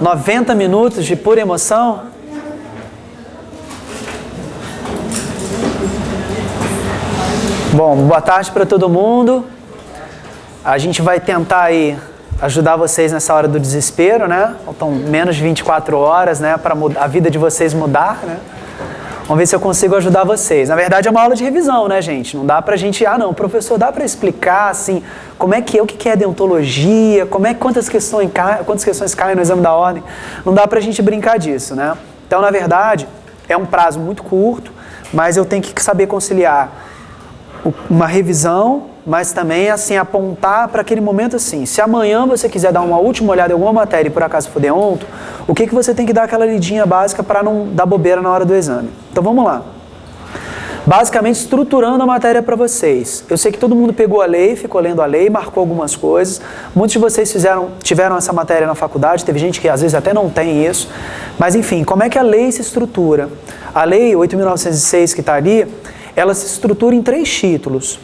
90 minutos de pura emoção? Bom, boa tarde para todo mundo. A gente vai tentar aí ajudar vocês nessa hora do desespero, né? Faltam menos de 24 horas, né? Para a vida de vocês mudar, né? Vamos ver se eu consigo ajudar vocês. Na verdade é uma aula de revisão, né, gente? Não dá pra gente... não, professor, dá pra explicar, assim, como é que é, o que é deontologia, quantas questões caem no exame da ordem. Não dá pra gente brincar disso, né? Então, na verdade, é um prazo muito curto, mas eu tenho que saber conciliar uma revisão, mas também, assim, apontar para aquele momento assim. Se amanhã você quiser dar uma última olhada em alguma matéria e por acaso for deonto, o que você tem que dar aquela lidinha básica para não dar bobeira na hora do exame? Então vamos lá. Basicamente estruturando a matéria para vocês. Eu sei que todo mundo pegou a lei, ficou lendo a lei, marcou algumas coisas. Muitos de vocês tiveram essa matéria na faculdade, teve gente que às vezes até não tem isso. Mas enfim, como é que a lei se estrutura? A lei 8.906 que está ali, ela se estrutura em 3 títulos.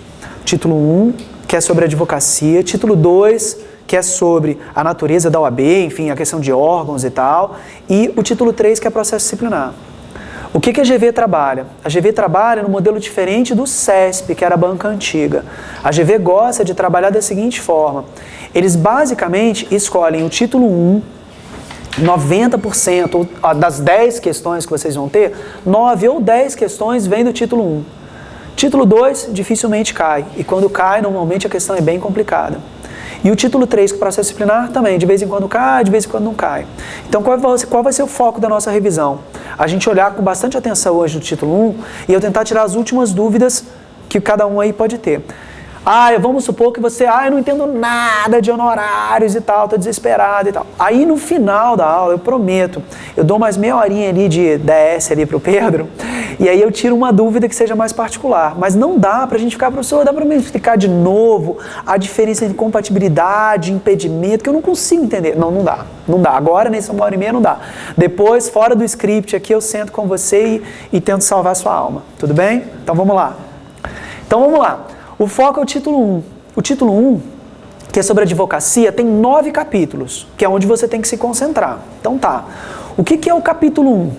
Título 1, que é sobre advocacia. Título 2, que é sobre a natureza da OAB, enfim, a questão de órgãos e tal. E o título 3, que é processo disciplinar. O que a GV trabalha? A GV trabalha no modelo diferente do CESP, que era a banca antiga. A GV gosta de trabalhar da seguinte forma. Eles basicamente escolhem o título 1, 90% das 10 questões que vocês vão ter, 9 ou 10 questões vêm do título 1. Título 2 dificilmente cai, e quando cai, normalmente a questão é bem complicada. E o título 3, que é o processo disciplinar, também, de vez em quando cai, de vez em quando não cai. Então, qual vai ser o foco da nossa revisão? A gente olhar com bastante atenção hoje no título 1 e eu tentar tirar as últimas dúvidas que cada um aí pode ter. Vamos supor que você, eu não entendo nada de honorários e tal, tô desesperado e tal. Aí no final da aula, eu prometo, eu dou mais meia horinha ali de DS ali pro Pedro, e aí eu tiro uma dúvida que seja mais particular. Mas não dá pra gente ficar, professor, dá pra me explicar de novo a diferença entre compatibilidade, impedimento, que eu não consigo entender. Não dá. Não dá. Agora, nessa 1h30, não dá. Depois, fora do script aqui, eu sento com você e tento salvar a sua alma. Tudo bem? Então vamos lá. O foco é o título 1. O título 1, que é sobre advocacia, tem 9 capítulos, que é onde você tem que se concentrar. Então tá. O que é o capítulo 1?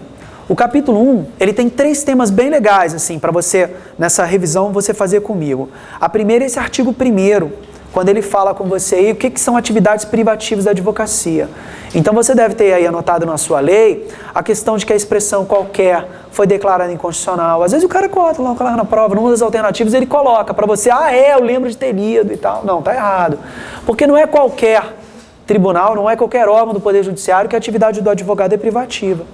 O capítulo 1, ele tem 3 temas bem legais, assim, para você, nessa revisão, você fazer comigo. A primeira é esse artigo 1º, quando ele fala com você aí o que são atividades privativas da advocacia. Então você deve ter aí anotado na sua lei a questão de que a expressão qualquer foi declarada inconstitucional. Às vezes o cara coloca lá na prova, numa das alternativas, ele coloca para você, eu lembro de ter lido e tal. Não, tá errado. Porque não é qualquer tribunal, não é qualquer órgão do Poder Judiciário que a atividade do advogado é privativa.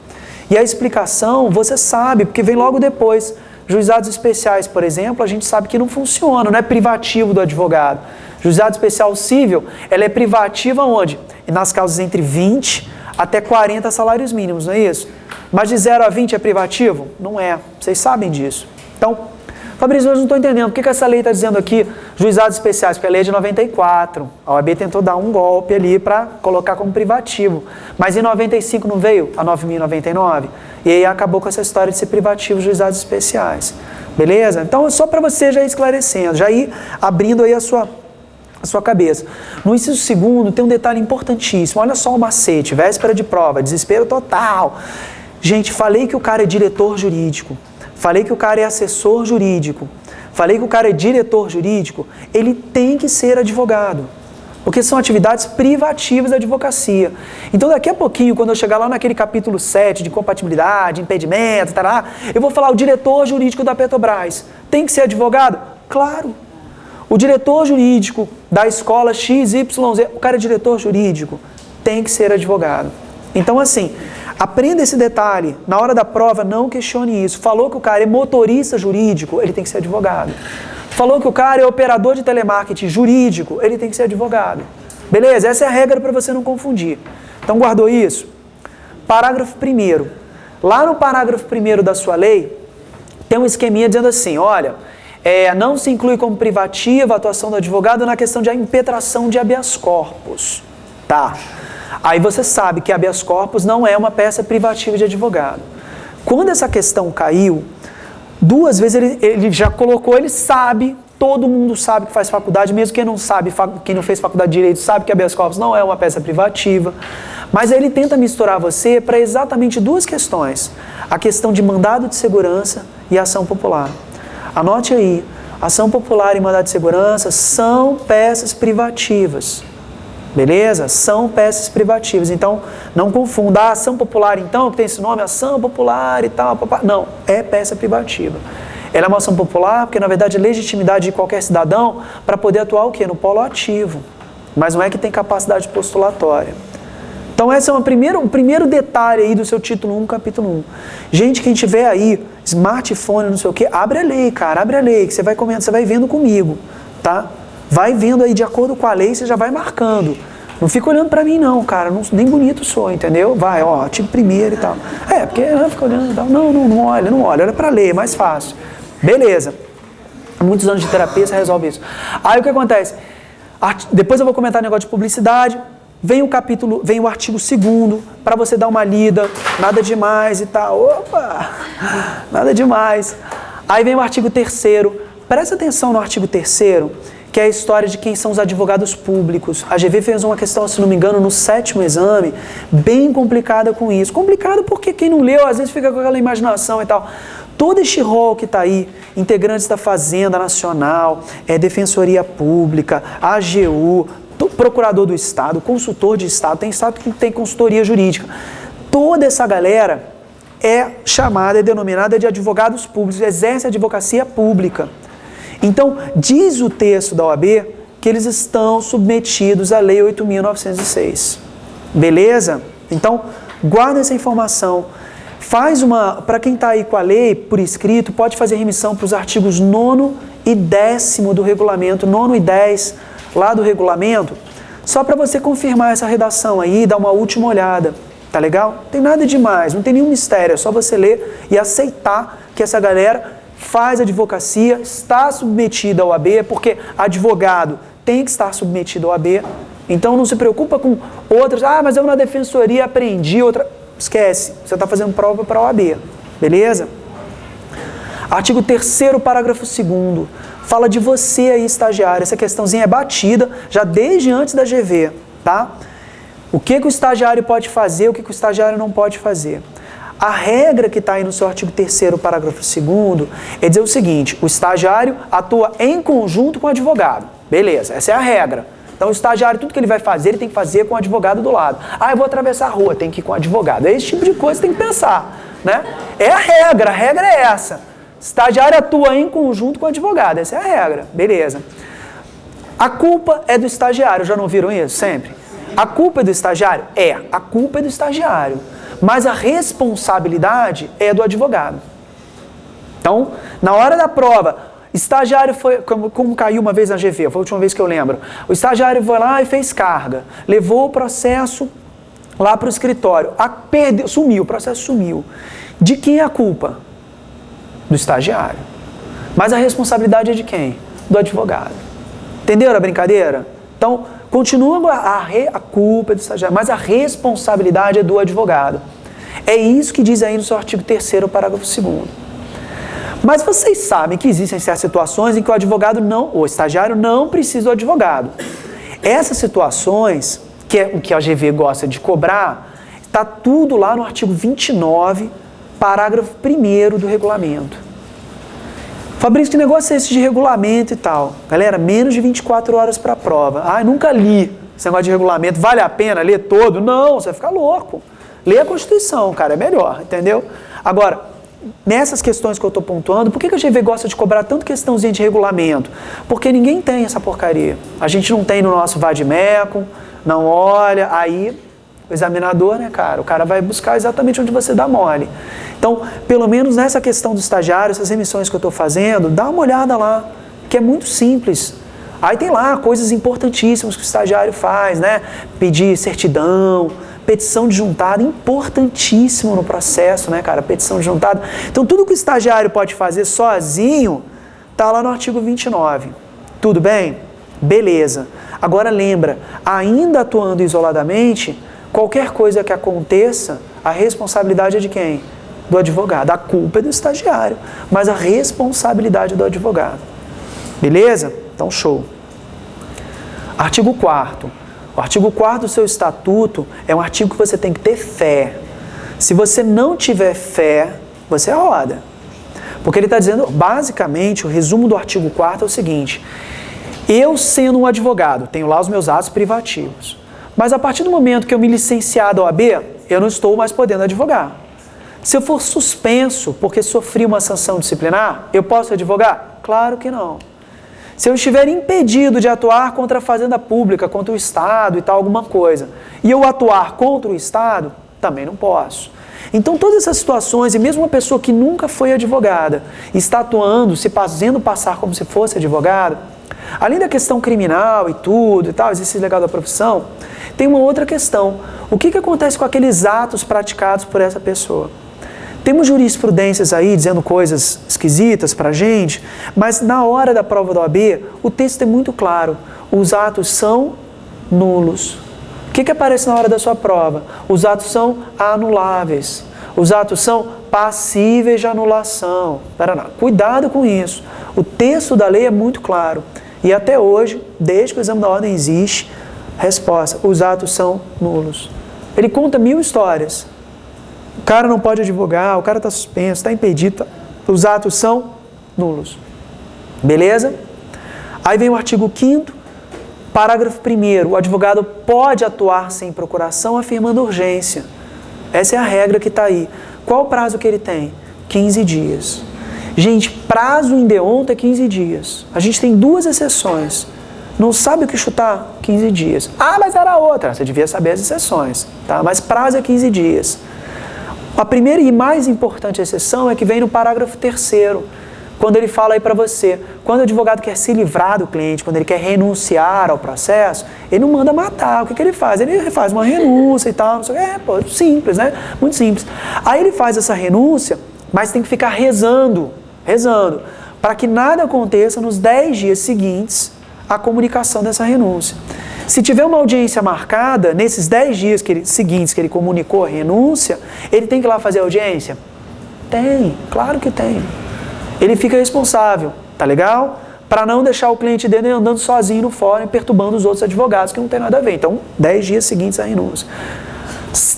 E a explicação, você sabe, porque vem logo depois. Juizados especiais, por exemplo, a gente sabe que não funciona, não é privativo do advogado. Juizado especial civil, ela é privativa onde? Nas causas entre 20 até 40 salários mínimos, não é isso? Mas de 0 a 20 é privativo? Não é. Vocês sabem disso. Então, Fabrício, eu não estou entendendo. Por que essa lei está dizendo aqui juizados especiais? Porque a lei é de 94. A OAB tentou dar um golpe ali para colocar como privativo. Mas em 95 não veio a 9.099? E aí acabou com essa história de ser privativo juizados especiais. Beleza? Então, só para você já ir esclarecendo, já ir abrindo aí a sua cabeça. No inciso 2º tem um detalhe importantíssimo. Olha só o macete, véspera de prova, desespero total. Gente, falei que o cara é diretor jurídico, falei que o cara é assessor jurídico, falei que o cara é diretor jurídico, ele tem que ser advogado. Porque são atividades privativas da advocacia. Então daqui a pouquinho, quando eu chegar lá naquele capítulo 7 de compatibilidade, impedimento, eu vou falar o diretor jurídico da Petrobras. Tem que ser advogado? Claro. O diretor jurídico da escola XYZ, o cara é diretor jurídico, tem que ser advogado. Então assim, aprenda esse detalhe. Na hora da prova, não questione isso. Falou que o cara é motorista jurídico, ele tem que ser advogado. Falou que o cara é operador de telemarketing jurídico, ele tem que ser advogado. Beleza? Essa é a regra para você não confundir. Então guardou isso? Parágrafo 1º. Lá no parágrafo 1º da sua lei, tem um esqueminha dizendo assim, olha, não se inclui como privativa a atuação do advogado na questão de impetração de habeas corpus. Tá. Aí você sabe que habeas corpus não é uma peça privativa de advogado. Quando essa questão caiu, 2 vezes ele já colocou, ele sabe, todo mundo sabe que faz faculdade, mesmo quem não sabe, quem não fez faculdade de Direito sabe que habeas corpus não é uma peça privativa. Mas aí ele tenta misturar você para exatamente duas questões. A questão de mandado de segurança e ação popular. Anote aí, ação popular e mandado de segurança são peças privativas. Beleza? São peças privativas. Então, não confunda. A ação popular, então, que tem esse nome, ação popular e tal. Não, é peça privativa. Ela é uma ação popular porque, na verdade, é legitimidade de qualquer cidadão para poder atuar o quê? No polo ativo. Mas não é que tem capacidade postulatória. Então, esse é um primeiro detalhe aí do seu título 1, capítulo 1. Gente, quem tiver aí, smartphone, não sei o quê, abre a lei, cara, abre a lei, que você vai comendo, você vai vendo comigo, tá? Vai vendo aí de acordo com a lei, você já vai marcando. Não fica olhando pra mim não, cara, nem bonito sou, entendeu? Vai, ó, artigo 1º e tal. Porque fica olhando e tal. Não olha pra lei, é mais fácil. Beleza. Muitos anos de terapia, você resolve isso. Aí o que acontece? Depois eu vou comentar o negócio de publicidade. Vem o artigo 2º, para você dar uma lida, nada demais e tal. Opa! Nada demais. Aí vem o artigo 3º. Presta atenção no artigo 3º, que é a história de quem são os advogados públicos. A GV fez uma questão, se não me engano, no 7º exame, bem complicada com isso. Complicado porque quem não leu, às vezes fica com aquela imaginação e tal. Todo este rol que está aí, integrantes da Fazenda Nacional, Defensoria Pública, AGU, procurador do Estado, consultor de Estado, tem Estado que tem consultoria jurídica. Toda essa galera é chamada, é denominada de advogados públicos, exerce a advocacia pública. Então, diz o texto da OAB que eles estão submetidos à Lei 8.906. Beleza? Então, guarda essa informação. Para quem está aí com a lei por escrito, pode fazer remissão para os artigos 9º e 10º do regulamento, 9º e 10 lá do regulamento, só para você confirmar essa redação aí, dar uma última olhada, tá legal? Não tem nada demais, não tem nenhum mistério, é só você ler e aceitar que essa galera faz advocacia, está submetida ao OAB, porque advogado tem que estar submetido ao OAB, então não se preocupa com outras, mas eu na defensoria aprendi outra, esquece, você está fazendo prova para a OAB, beleza? Artigo 3º, parágrafo 2º, fala de você aí, estagiário. Essa questãozinha é batida já desde antes da GV, tá? O que o estagiário pode fazer, o que o estagiário não pode fazer. A regra que está aí no seu artigo 3º, parágrafo 2º, é dizer o seguinte, o estagiário atua em conjunto com o advogado. Beleza, essa é a regra. Então o estagiário, tudo que ele vai fazer, ele tem que fazer com o advogado do lado. Eu vou atravessar a rua, tem que ir com o advogado. É esse tipo de coisa que tem que pensar, né? É a regra é essa. Estagiário atua em conjunto com o advogado, essa é a regra, beleza. A culpa é do estagiário, já não viram isso sempre? A culpa é do estagiário? A culpa é do estagiário, mas a responsabilidade é do advogado. Então, na hora da prova, estagiário foi, como caiu uma vez na GV, foi a última vez que eu lembro, o estagiário foi lá e fez carga, levou o processo lá para o escritório, sumiu, o processo sumiu. De quem é a culpa? Do estagiário. Mas a responsabilidade é de quem? Do advogado. Entenderam a brincadeira? Então, continua a culpa é do estagiário, mas a responsabilidade é do advogado. É isso que diz aí no seu artigo 3º, parágrafo 2º. Mas vocês sabem que existem certas situações em que o estagiário não precisa do advogado. Essas situações, que é o que a GV gosta de cobrar, está tudo lá no artigo 29, parágrafo 1º do regulamento. Fabrício, que negócio é esse de regulamento e tal? Galera, menos de 24 horas para a prova. Nunca li esse negócio de regulamento. Vale a pena ler todo? Não, você vai ficar louco. Lê a Constituição, cara, é melhor, entendeu? Agora, nessas questões que eu estou pontuando, por que a GV gosta de cobrar tanto questãozinha de regulamento? Porque ninguém tem essa porcaria. A gente não tem no nosso vadimeco, não olha, aí o examinador, né, cara, o cara vai buscar exatamente onde você dá mole. Então, pelo menos nessa questão do estagiário, essas remissões que eu estou fazendo, dá uma olhada lá, que é muito simples. Aí tem lá coisas importantíssimas que o estagiário faz, né? Pedir certidão, petição de juntado, importantíssimo no processo, né, cara? Petição de juntado. Então, tudo que o estagiário pode fazer sozinho, tá lá no artigo 29. Tudo bem? Beleza. Agora lembra, ainda atuando isoladamente, qualquer coisa que aconteça, a responsabilidade é de quem? Do advogado. A culpa é do estagiário, mas a responsabilidade é do advogado. Beleza? Então, show. Artigo 4º. O artigo 4º do seu estatuto é um artigo que você tem que ter fé. Se você não tiver fé, você roda. Porque ele está dizendo, basicamente, o resumo do artigo 4º é o seguinte: eu, sendo um advogado, tenho lá os meus atos privativos, mas a partir do momento que eu me licenciar da OAB, eu não estou mais podendo advogar. Se eu for suspenso porque sofri uma sanção disciplinar, eu posso advogar? Claro que não. Se eu estiver impedido de atuar contra a fazenda pública, contra o Estado e tal, alguma coisa, e eu atuar contra o Estado, também não posso. Então, todas essas situações, e mesmo uma pessoa que nunca foi advogada, está atuando, se fazendo passar como se fosse advogada, além da questão criminal e tudo e tal, exercício legal da profissão, tem uma outra questão. O que acontece com aqueles atos praticados por essa pessoa? Temos jurisprudências aí dizendo coisas esquisitas pra gente, mas na hora da prova da OAB, o texto é muito claro. Os atos são nulos. O que aparece na hora da sua prova? Os atos são anuláveis. Os atos são passíveis de anulação. Cuidado com isso. O texto da lei é muito claro. E até hoje, desde que o exame da ordem existe, resposta: os atos são nulos. Ele conta 1000 histórias. O cara não pode advogar, o cara está suspenso, está impedido. Os atos são nulos. Beleza? Aí vem o artigo 5º, parágrafo 1º. O advogado pode atuar sem procuração afirmando urgência. Essa é a regra que está aí. Qual o prazo que ele tem? 15 dias. Gente, prazo em deonta é 15 dias. A gente tem 2 exceções. Não sabe o que chutar? 15 dias. Ah, mas era outra. Você devia saber as exceções. Tá? Mas prazo é 15 dias. A primeira e mais importante exceção é que vem no parágrafo 3º, quando ele fala aí para você, quando o advogado quer se livrar do cliente, quando ele quer renunciar ao processo, ele não manda matar. O que ele faz? Ele faz uma renúncia e tal, não sei o que. Simples, né? Muito simples. Aí ele faz essa renúncia, mas tem que ficar rezando, para que nada aconteça nos 10 dias seguintes à comunicação dessa renúncia. Se tiver uma audiência marcada, nesses 10 dias seguintes que ele comunicou a renúncia, ele tem que ir lá fazer a audiência? Tem, claro que tem. Ele fica responsável, tá legal? Para não deixar o cliente dele andando sozinho no fórum e perturbando os outros advogados, que não tem nada a ver. Então, 10 dias seguintes à renúncia.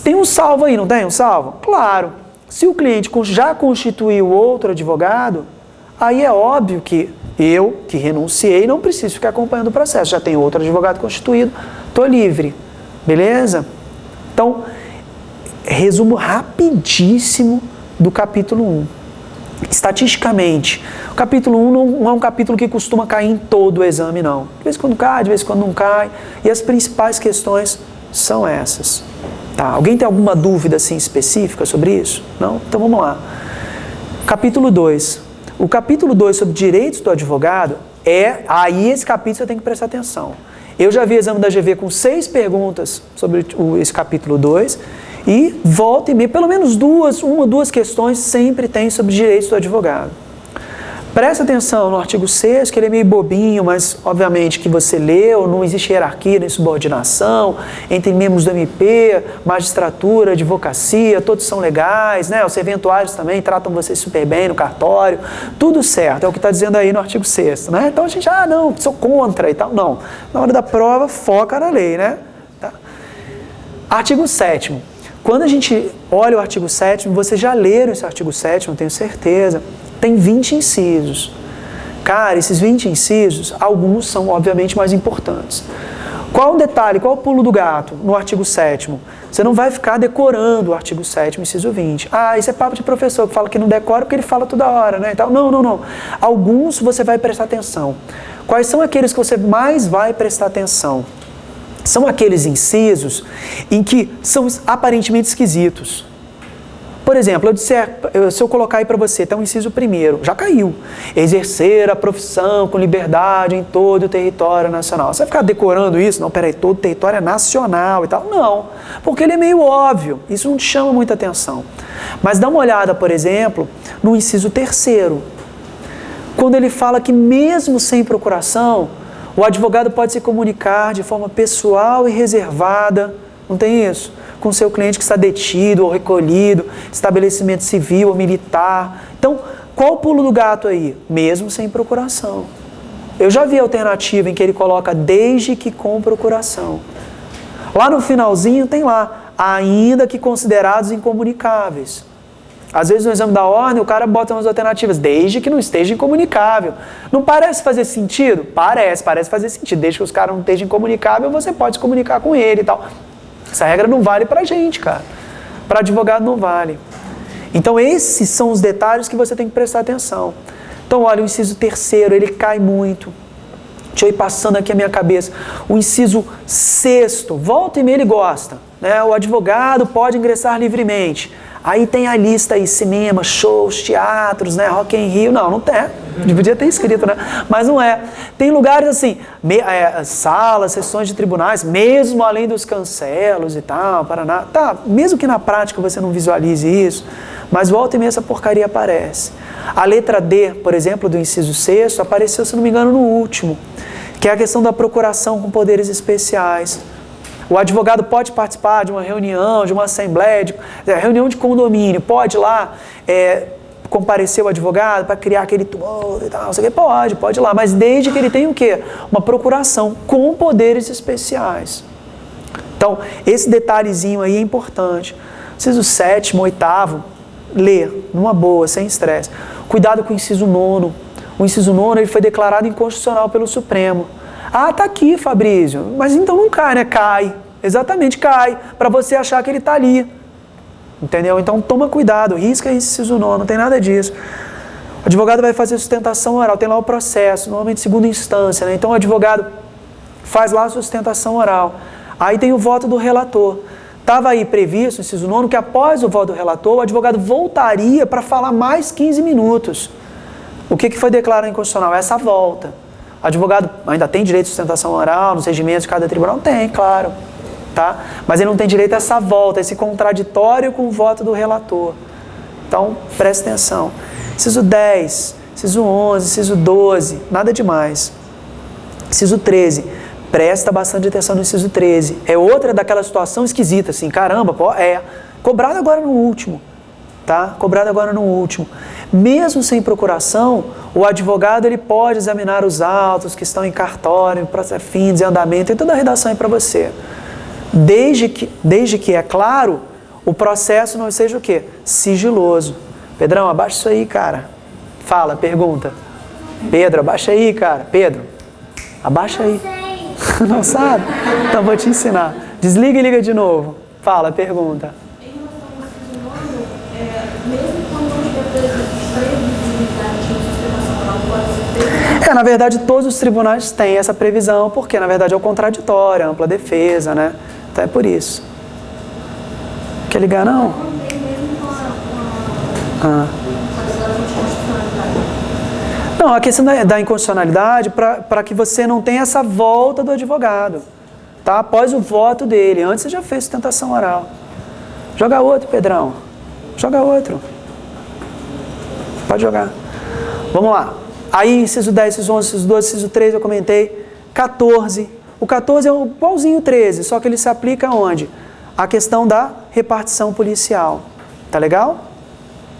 Tem um salvo aí, não tem um salvo? Claro. Se o cliente já constituiu outro advogado, aí é óbvio que eu, que renunciei, não preciso ficar acompanhando o processo. Já tem outro advogado constituído, estou livre. Beleza? Então, resumo rapidíssimo do capítulo 1. Estatisticamente, o capítulo 1 não é um capítulo que costuma cair em todo o exame, não. De vez em quando cai, de vez em quando não cai. E as principais questões são essas. Tá? Alguém tem alguma dúvida assim, específica sobre isso? Não? Então vamos lá. Capítulo 2. O capítulo 2 sobre direitos do advogado aí esse capítulo você tem que prestar atenção. Eu já vi exame da GV com 6 perguntas sobre esse capítulo 2 e volta e meia, pelo menos 1 ou 2 questões sempre tem sobre direitos do advogado. Presta atenção no artigo 6º, que ele é meio bobinho, mas obviamente que você leu, não existe hierarquia nem subordinação entre membros do MP, magistratura, advocacia, todos são legais, né? Os serventuários também tratam vocês super bem no cartório, tudo certo, é o que está dizendo aí no artigo 6º, né? Então a gente, não, sou contra e tal, não. Na hora da prova, foca na lei, né? Tá. Artigo 7º. Quando a gente olha o artigo 7º, vocês já leram esse artigo 7º, tenho certeza, tem 20 incisos. Cara, esses 20 incisos, alguns são obviamente mais importantes. Qual o detalhe, qual o pulo do gato no artigo 7º? Você não vai ficar decorando o artigo 7º, inciso 20. Isso é papo de professor que fala que não decora porque ele fala toda hora, né? Então, não. Alguns você vai prestar atenção. Quais são aqueles que você mais vai prestar atenção? São aqueles incisos em que são aparentemente esquisitos. Por exemplo, se eu colocar aí para você, tá um inciso 1º, já caiu. Exercer a profissão com liberdade em todo o território nacional. Você vai ficar decorando isso? Não, peraí, todo o território é nacional e tal. Não, porque ele é meio óbvio, isso não te chama muita atenção. Mas dá uma olhada, por exemplo, no inciso 3º, quando ele fala que mesmo sem procuração, o advogado pode se comunicar de forma pessoal e reservada, não tem isso? Com seu cliente que está detido ou recolhido, estabelecimento civil ou militar. Então, qual o pulo do gato aí? Mesmo sem procuração. Eu já vi a alternativa em que ele coloca desde que com procuração. Lá no finalzinho tem lá, ainda que considerados incomunicáveis. Às vezes no exame da ordem o cara bota umas alternativas, desde que não esteja incomunicável. Não parece fazer sentido? Parece fazer sentido. Desde que os caras não estejam incomunicável, você pode se comunicar com ele e tal. Essa regra não vale pra gente, cara. Para advogado não vale. Então esses são os detalhes que você tem que prestar atenção. Então olha, o inciso 3º, ele cai muito. Deixa eu ir passando aqui a minha cabeça. O inciso 6º, volta e meia ele gosta, né? O advogado pode ingressar livremente. Aí tem a lista aí, cinema, shows, teatros, né? Rock in Rio. Não tem. Podia ter escrito, né? Mas não é. Tem lugares assim, salas, sessões de tribunais, mesmo além dos cancelos e tal, Paraná. Tá, mesmo que na prática você não visualize isso, mas volta e meia essa porcaria aparece. A letra D, por exemplo, do inciso 6º, apareceu, se não me engano, no último, que é a questão da procuração com poderes especiais. O advogado pode participar de uma reunião, de uma assembleia, reunião de condomínio, pode lá comparecer o advogado para criar aquele tumulto e tal, não sei o que, pode ir lá, mas desde que ele tenha o quê? Uma procuração com poderes especiais. Então, esse detalhezinho aí é importante. Inciso 7º, 8º, lê, numa boa, sem estresse. Cuidado com o inciso 9º. O inciso 9º ele foi declarado inconstitucional pelo Supremo. Ah, tá aqui, Fabrício. Mas então não cai, né? Cai. Exatamente, cai. Para você achar que ele tá ali. Entendeu? Então toma cuidado. Risca esse inciso 9º, não tem nada disso. O advogado vai fazer sustentação oral. Tem lá o processo, normalmente segunda instância, né? Então o advogado faz lá a sustentação oral. Aí tem o voto do relator. Estava aí previsto, inciso 9º, que após o voto do relator, o advogado voltaria para falar mais 15 minutos. O que foi declarado inconstitucional? Essa volta. O advogado ainda tem direito de sustentação oral nos regimentos de cada tribunal? Tem, claro. Tá? Mas ele não tem direito a essa volta, esse contraditório com o voto do relator. Então, preste atenção. Inciso 10, inciso 11, inciso 12, nada demais. Inciso 13, presta bastante atenção no inciso 13. É outra daquela situação esquisita, assim, caramba, cobrado agora no último. Tá? Cobrado agora no último. Mesmo sem procuração, o advogado ele pode examinar os autos que estão em cartório, fins em andamento, tem toda a redação aí para você. Desde que, é claro, o processo não seja o quê? Sigiloso. Pedrão, abaixa isso aí, cara. Fala, pergunta. Pedro, abaixa aí, cara. Pedro, abaixa aí. Não sabe? Então vou te ensinar. Desliga e liga de novo. Fala, pergunta. Na verdade, todos os tribunais têm essa previsão, porque, na verdade, é o contraditório, a ampla defesa, né? Então, é por isso. Quer ligar, não? Não, a questão da inconstitucionalidade para que você não tenha essa volta do advogado, tá? Após o voto dele. Antes você já fez sustentação oral. Joga outro, Pedrão. Joga outro. Pode jogar. Vamos lá. Aí, inciso 10, inciso 11, inciso 12, inciso 13, eu comentei. 14. O 14 é igualzinho o 13, só que ele se aplica onde? A questão da repartição policial. Tá legal?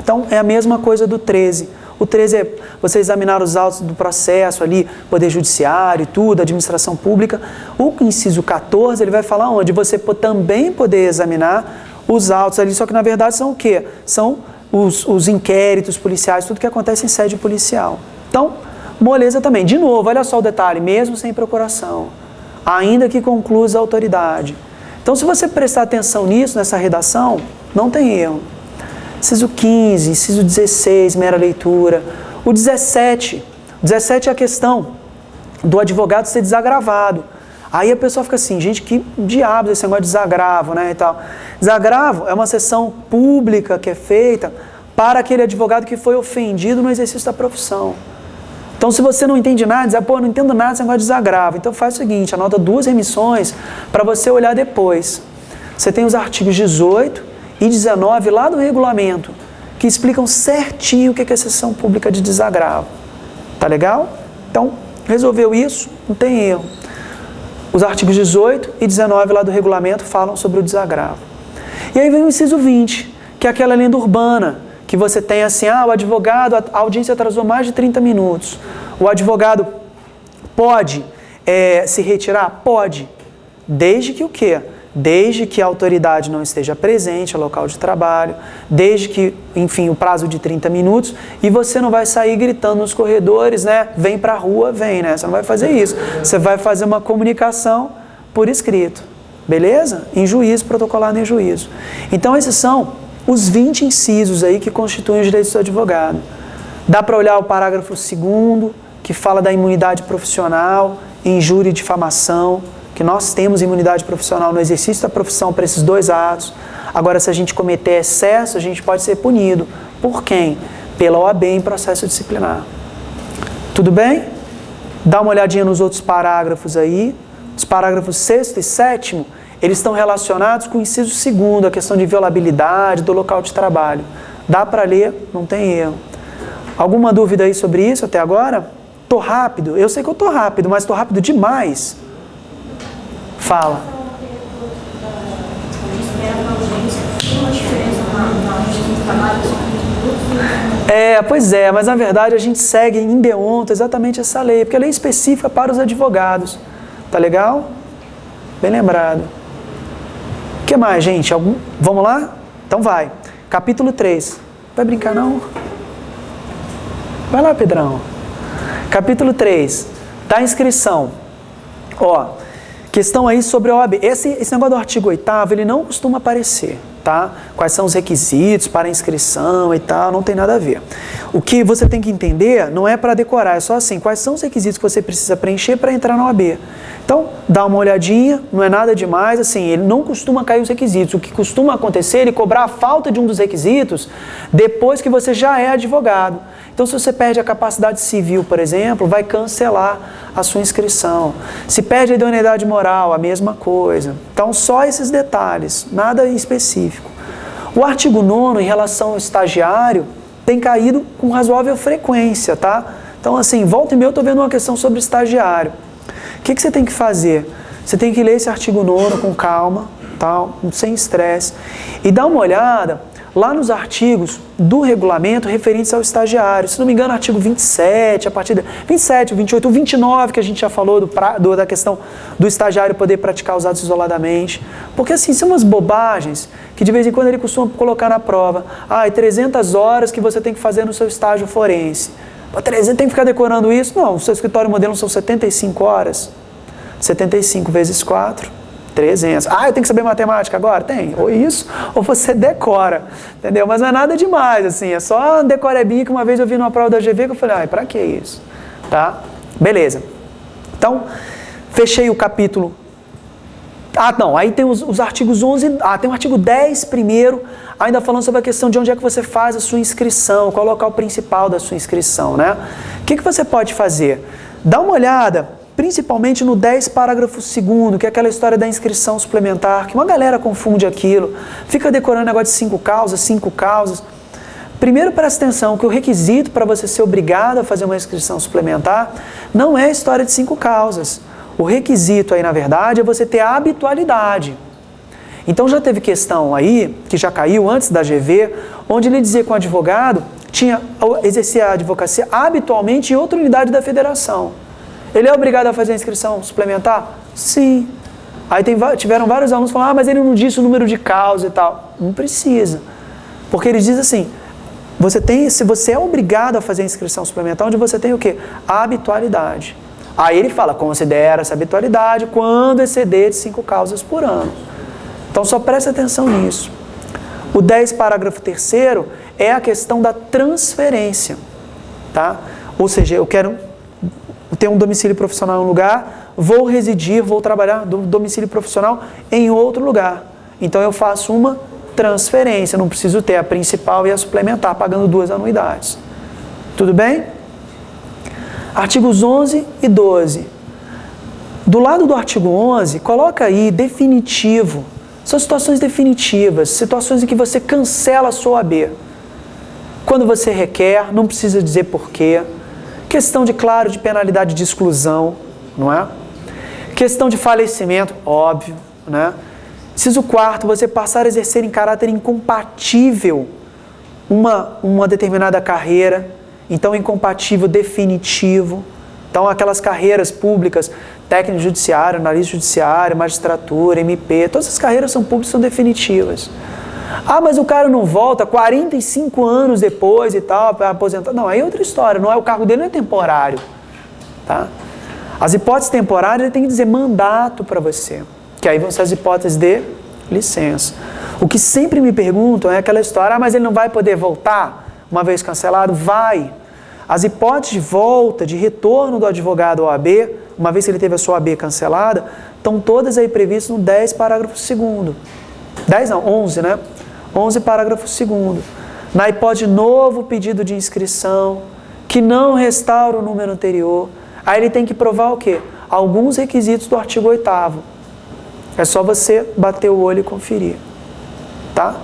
Então, é a mesma coisa do 13. O 13 é você examinar os autos do processo ali, Poder Judiciário e tudo, administração pública. O inciso 14, ele vai falar onde? Você também poder examinar os autos ali, só que na verdade são o quê? São os inquéritos policiais, tudo que acontece em sede policial. Então, moleza também. De novo, olha só o detalhe, mesmo sem procuração, ainda que conclusa a autoridade. Então, se você prestar atenção nisso, nessa redação, não tem erro. Inciso 15, inciso 16, mera leitura. O 17 é a questão do advogado ser desagravado. Aí a pessoa fica assim, gente, que diabos esse negócio de desagravo, né, e tal. Desagravo é uma sessão pública que é feita para aquele advogado que foi ofendido no exercício da profissão. Então, se você não entende nada, diz, não entendo nada desse negócio de desagravo. Então, faz o seguinte, anota 2 remissões para você olhar depois. Você tem os artigos 18 e 19 lá do regulamento, que explicam certinho o que é sessão pública de desagravo. Tá legal? Então, resolveu isso, não tem erro. Os artigos 18 e 19 lá do regulamento falam sobre o desagravo. E aí vem o inciso 20, que é aquela lenda urbana, que você tem assim, o advogado, a audiência atrasou mais de 30 minutos. O advogado pode se retirar? Pode. Desde que o quê? desde que a autoridade não esteja presente ao local de trabalho, desde que, enfim, o prazo de 30 minutos, e você não vai sair gritando nos corredores, né? Vem para a rua, vem, né? Você não vai fazer isso. Você vai fazer uma comunicação por escrito, beleza? Em juízo, protocolado em juízo. Então, esses são os 20 incisos aí que constituem os direitos do advogado. Dá para olhar o parágrafo 2º, que fala da imunidade profissional, injúria e difamação, que nós temos imunidade profissional no exercício da profissão para esses 2 atos. Agora, se a gente cometer excesso, a gente pode ser punido. Por quem? Pela OAB em processo disciplinar. Tudo bem? Dá uma olhadinha nos outros parágrafos aí. Os parágrafos 6º e 7º, eles estão relacionados com o inciso 2º, a questão de violabilidade do local de trabalho. Dá para ler, não tem erro. Alguma dúvida aí sobre isso até agora? Tô rápido? Eu sei que eu tô rápido, mas tô rápido demais. Fala. Pois é, mas na verdade a gente segue em Beonto exatamente essa lei, porque a lei é específica para os advogados. Tá legal? Bem lembrado. O que mais, gente? Vamos lá? Então vai. Capítulo 3. Vai brincar não? Vai lá, Pedrão. Capítulo 3. Da inscrição. Ó, questão aí sobre a OAB. Esse negócio do artigo 8º, ele não costuma aparecer, tá? Quais são os requisitos para a inscrição e tal, não tem nada a ver. O que você tem que entender não é para decorar, é só assim, quais são os requisitos que você precisa preencher para entrar na OAB. Então, dá uma olhadinha, não é nada demais, assim, ele não costuma cair os requisitos. O que costuma acontecer é ele cobrar a falta de um dos requisitos depois que você já é advogado. Então, se você perde a capacidade civil, por exemplo, vai cancelar a sua inscrição. Se perde a idoneidade moral, a mesma coisa. Então, só esses detalhes, nada específico. O artigo 9º, em relação ao estagiário, tem caído com razoável frequência, tá? Então, assim, volta e meia eu estou vendo uma questão sobre estagiário. O que você tem que fazer? Você tem que ler esse artigo 9º com calma, tá? Sem estresse, e dar uma olhada lá nos artigos do regulamento referentes ao estagiário. Se não me engano, artigo 27, a partir de 27, 28, o 29, que a gente já falou da questão do estagiário poder praticar os atos isoladamente. Porque assim, são umas bobagens que de vez em quando ele costuma colocar na prova. 300 horas que você tem que fazer no seu estágio forense. 300, tem que ficar decorando isso? Não, o seu escritório modelo são 75 horas. 75 vezes 4. 300. Eu tenho que saber matemática agora? Tem. Ou isso, ou você decora. Entendeu? Mas não é nada demais, assim. É só decorebinha que uma vez eu vi numa prova da GV que eu falei, pra que isso? Tá? Beleza. Então, fechei o capítulo. Aí tem os artigos 11. Tem o artigo 10 primeiro, ainda falando sobre a questão de onde é que você faz a sua inscrição, qual é o local principal da sua inscrição, né? O que você pode fazer? Dá uma olhada principalmente no 10 parágrafo 2º, que é aquela história da inscrição suplementar, que uma galera confunde aquilo, fica decorando negócio de 5 causas. Primeiro, presta atenção que o requisito para você ser obrigado a fazer uma inscrição suplementar não é a história de 5 causas. O requisito aí, na verdade, é você ter a habitualidade. Então já teve questão aí, que já caiu antes da GV, onde ele dizia que o advogado exercia a advocacia habitualmente em outra unidade da federação. Ele é obrigado a fazer a inscrição suplementar? Sim. Aí tiveram vários alunos falando, mas ele não disse o número de causa e tal. Não precisa. Porque ele diz assim, se você é obrigado a fazer a inscrição suplementar, onde você tem o quê? A habitualidade. Aí ele fala, considera essa habitualidade quando exceder de 5 causas por ano. Então só preste atenção nisso. O 10 parágrafo 3º é a questão da transferência. Tá? Ou seja, eu quero ter um domicílio profissional em um lugar, vou trabalhar do domicílio profissional em outro lugar. Então eu faço uma transferência, não preciso ter a principal e a suplementar, pagando 2 anuidades. Tudo bem? Artigos 11 e 12. Do lado do artigo 11, coloca aí definitivo. São situações definitivas, situações em que você cancela a sua OAB. Quando você requer, não precisa dizer porquê. Questão de penalidade de exclusão, não é? Questão de falecimento, óbvio, né? Inciso 4, você passar a exercer em caráter incompatível uma determinada carreira, então incompatível definitivo, Então, aquelas carreiras públicas, técnico judiciário, analista judiciário, magistratura, MP, todas as carreiras são públicas, são definitivas. Ah, mas o cara não volta 45 anos depois e tal, para aposentar. Não, aí é outra história, não é, o cargo dele não é temporário. Tá? As hipóteses temporárias, ele tem que dizer mandato para você, que aí vão ser as hipóteses de licença. O que sempre me perguntam é aquela história, ah, mas ele não vai poder voltar uma vez cancelado? Vai. As hipóteses de volta, de retorno do advogado ao AB, uma vez que ele teve a sua AB cancelada, estão todas aí previstas no 10, parágrafo 2º. 10 não, 11, né? 11, parágrafo 2º. Na hipótese de novo pedido de inscrição, que não restaura o número anterior, aí ele tem que provar o quê? Alguns requisitos do artigo 8º. É só você bater o olho e conferir. Tá?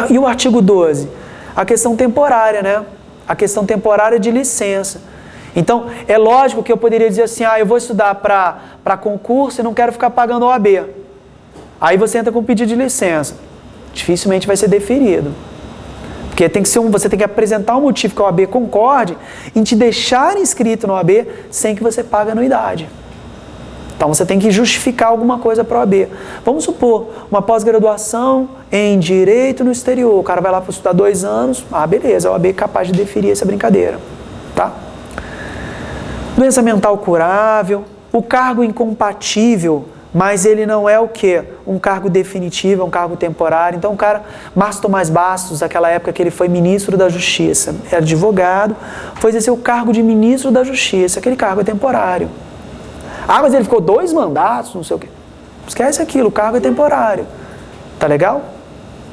E o artigo 12? A questão temporária, né? A questão temporária de licença. Então, é lógico que eu poderia dizer assim, ah, eu vou estudar para concurso e não quero ficar pagando OAB. Aí você entra com pedido de licença. Dificilmente vai ser deferido. Porque tem que ser você tem que apresentar um motivo que a OAB concorde em te deixar inscrito no OAB sem que você pague anuidade. Então, você tem que justificar alguma coisa para a OAB. Vamos supor, uma pós-graduação em Direito no exterior. O cara vai lá para estudar 2 anos. Ah, beleza, a OAB é capaz de deferir essa brincadeira. Tá? Doença mental curável. O cargo incompatível, mas ele não é o quê? Um cargo definitivo, é um cargo temporário. Então, o cara, Márcio Tomás Bastos, naquela época que ele foi ministro da Justiça, era advogado, foi exercer o cargo de ministro da Justiça. Aquele cargo é temporário. Ah, mas ele ficou 2 mandatos, não sei o quê. Esquece aquilo, o cargo é temporário. Tá legal?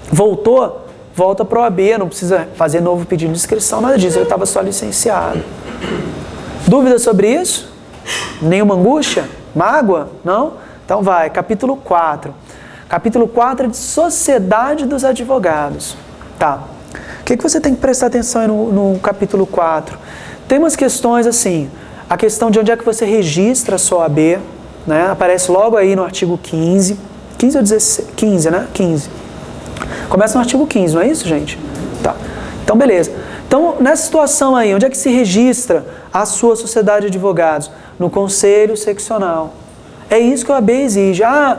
Voltou, volta para o OAB, não precisa fazer novo pedido de inscrição, nada disso, ele estava só licenciado. Dúvida sobre isso? Nenhuma angústia? Mágoa? Não? Então vai, capítulo 4. Capítulo 4 é de Sociedade dos Advogados. Tá. O que você tem que prestar atenção aí no capítulo 4? Tem umas questões assim, a questão de onde é que você registra a sua OAB, né? Aparece logo aí no artigo 15. 15 ou 16? 15, né? 15. Começa no artigo 15, não é isso, gente? Tá. Então, beleza. Então, nessa situação aí, onde é que se registra a sua sociedade de advogados? No Conselho Seccional. É isso que a OAB exige. Ah,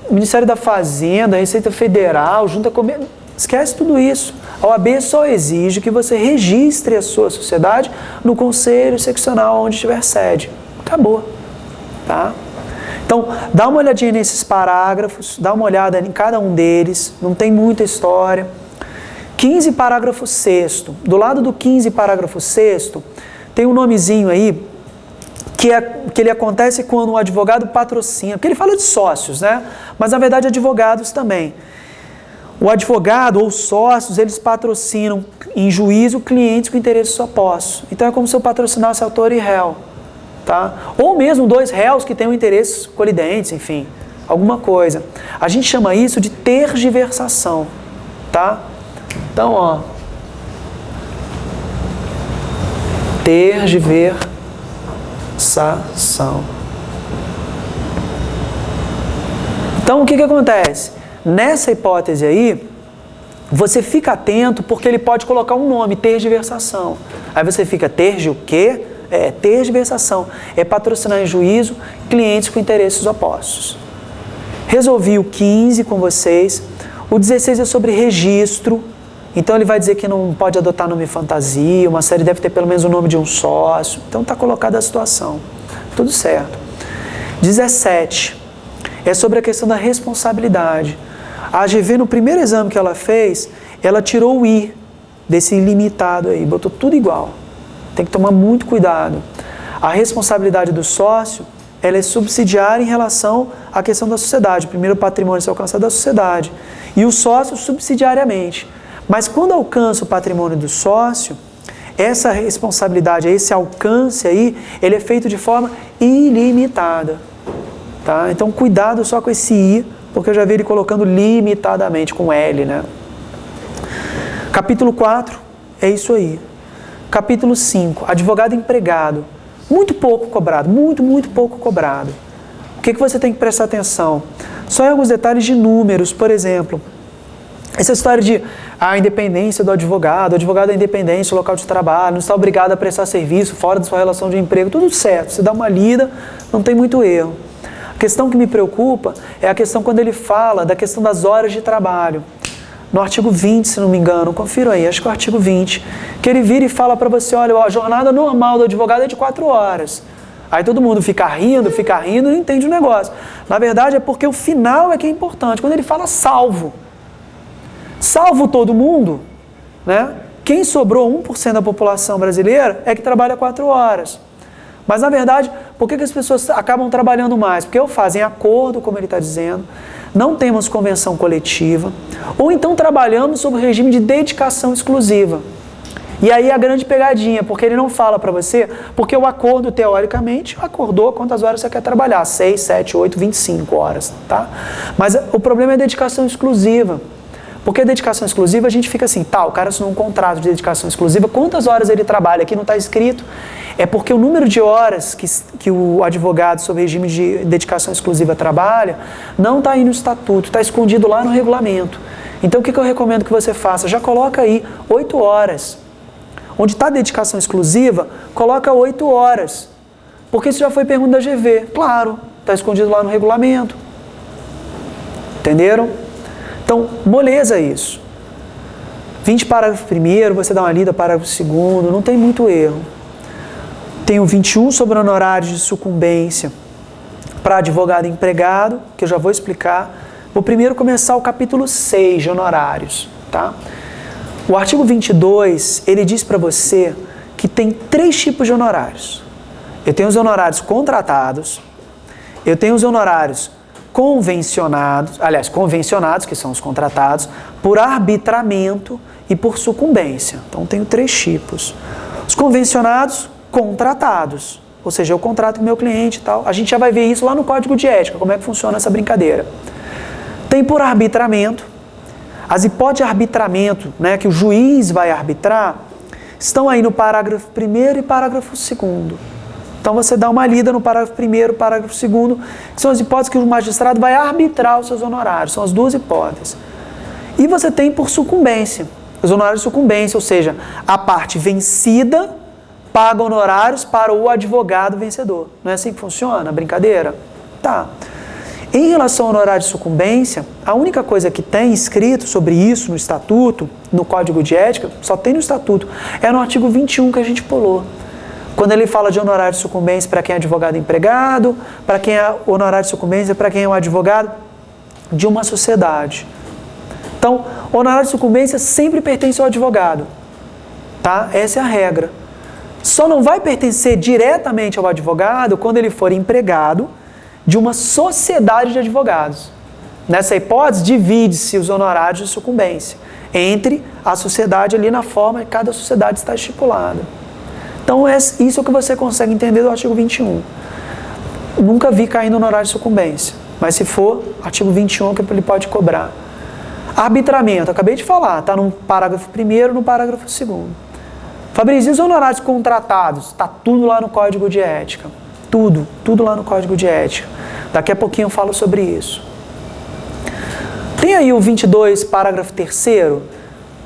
Ministério da Fazenda, Receita Federal, Junta Comercial. Esquece tudo isso. A OAB só exige que você registre a sua sociedade no Conselho Seccional onde tiver sede. Acabou. Tá? Então, dá uma olhadinha nesses parágrafos, dá uma olhada em cada um deles, não tem muita história. 15, parágrafo 6º. Do lado do 15, parágrafo 6º, tem um nomezinho aí, que ele acontece quando o advogado patrocina, porque ele fala de sócios, né? Mas na verdade advogados também. O advogado ou sócios, eles patrocinam em juízo clientes com interesses opostos. Então é como se eu patrocinasse autor e réu. Tá? Ou mesmo 2 réus que tenham interesses colidentes, enfim, alguma coisa. A gente chama isso de tergiversação. Tá? Então, ó. Tergiversação. Então, o que acontece? Nessa hipótese aí, você fica atento porque ele pode colocar um nome, tergiversação. Aí você fica, tergi o quê? É tergiversação. É patrocinar em juízo clientes com interesses opostos. Resolvi o 15 com vocês. O 16 é sobre registro. Então ele vai dizer que não pode adotar nome fantasia, uma série deve ter pelo menos o nome de um sócio. Então está colocada a situação. Tudo certo. 17 é sobre a questão da responsabilidade. A AGV, no primeiro exame que ela fez, ela tirou o I desse ilimitado aí, botou tudo igual. Tem que tomar muito cuidado. A responsabilidade do sócio, ela é subsidiária em relação à questão da sociedade. Primeiro o patrimônio se alcança da sociedade. E o sócio subsidiariamente. Mas quando alcança o patrimônio do sócio, essa responsabilidade, esse alcance aí, ele é feito de forma ilimitada. Tá? Então cuidado só com esse I, porque eu já vi ele colocando limitadamente, com L, né? Capítulo 4, é isso aí. Capítulo 5, advogado empregado. Muito pouco cobrado, muito pouco cobrado. O que você tem que prestar atenção? Só em alguns detalhes de números, por exemplo. Essa história de a independência do advogado, o advogado é independente, o local de trabalho, não está obrigado a prestar serviço fora da sua relação de emprego, tudo certo, você dá uma lida, não tem muito erro. A questão que me preocupa é a questão quando ele fala da questão das horas de trabalho. No artigo 20, se não me engano, confira aí, acho que é o artigo 20, que ele vira e fala para você, olha, a jornada normal do advogado é de 4 horas. Aí todo mundo fica rindo e não entende o negócio. Na verdade é porque o final é que é importante, quando ele fala salvo todo mundo, né? Quem sobrou 1% da população brasileira é que trabalha 4 horas. Mas na verdade, por que as pessoas acabam trabalhando mais? Porque ou fazem acordo, como ele está dizendo, não temos convenção coletiva, ou então trabalhamos sob o regime de dedicação exclusiva. E aí a grande pegadinha, porque ele não fala para você, porque o acordo, teoricamente, acordou quantas horas você quer trabalhar, 6, 7, 8, 25 horas, tá? Mas o problema é a dedicação exclusiva. Porque a dedicação exclusiva, a gente fica assim, tá, o cara assinou um contrato de dedicação exclusiva, quantas horas ele trabalha? Aqui não está escrito. É porque o número de horas que o advogado sob regime de dedicação exclusiva trabalha, não está aí no estatuto, está escondido lá no regulamento. Então o que eu recomendo que você faça? Já coloca aí 8 horas. Onde está a dedicação exclusiva, coloca 8 horas. Porque isso já foi pergunta da GV. Claro, está escondido lá no regulamento. Entenderam? Então, moleza isso. 20 parágrafo primeiro, você dá uma lida, parágrafo segundo, não tem muito erro. Tem o 21 sobre honorários de sucumbência para advogado empregado, que eu já vou explicar. Vou primeiro começar o capítulo 6 de honorários, tá? O artigo 22, ele diz para você que tem 3 tipos de honorários. Eu tenho os honorários contratados, eu tenho os honorários convencionados, que são os contratados, por arbitramento e por sucumbência. Então, tenho 3 tipos. Os convencionados, contratados, ou seja, eu contrato com o meu cliente e tal. A gente já vai ver isso lá no Código de Ética, como é que funciona essa brincadeira. Tem por arbitramento. As hipóteses de arbitramento, né, que o juiz vai arbitrar, estão aí no parágrafo 1º e parágrafo 2º. Então você dá uma lida no parágrafo 1º e parágrafo 2º, que são as hipóteses que o magistrado vai arbitrar os seus honorários. São as 2 hipóteses. E você tem por sucumbência, os honorários de sucumbência, ou seja, a parte vencida paga honorários para o advogado vencedor. Não é assim que funciona a brincadeira? Tá. Em relação ao honorário de sucumbência, a única coisa que tem escrito sobre isso no Estatuto, no Código de Ética, só tem no Estatuto, é no artigo 21 que a gente pulou. Quando ele fala de honorário de sucumbência para quem é advogado empregado, para quem é honorário de sucumbência para quem é um advogado de uma sociedade. Então, honorário de sucumbência sempre pertence ao advogado, tá? Essa é a regra. Só não vai pertencer diretamente ao advogado quando ele for empregado de uma sociedade de advogados. Nessa hipótese, divide-se os honorários de sucumbência entre a sociedade ali na forma que cada sociedade está estipulada. Então, isso é o que você consegue entender do artigo 21. Nunca vi cair no honorário de sucumbência, mas se for, artigo 21 que ele pode cobrar. Arbitramento, acabei de falar, está no parágrafo 1º e no parágrafo 2º. Fabrício, e os honorários contratados? Está tudo lá no Código de Ética. Tudo lá no Código de Ética. Daqui a pouquinho eu falo sobre isso. Tem aí o 22, parágrafo 3º,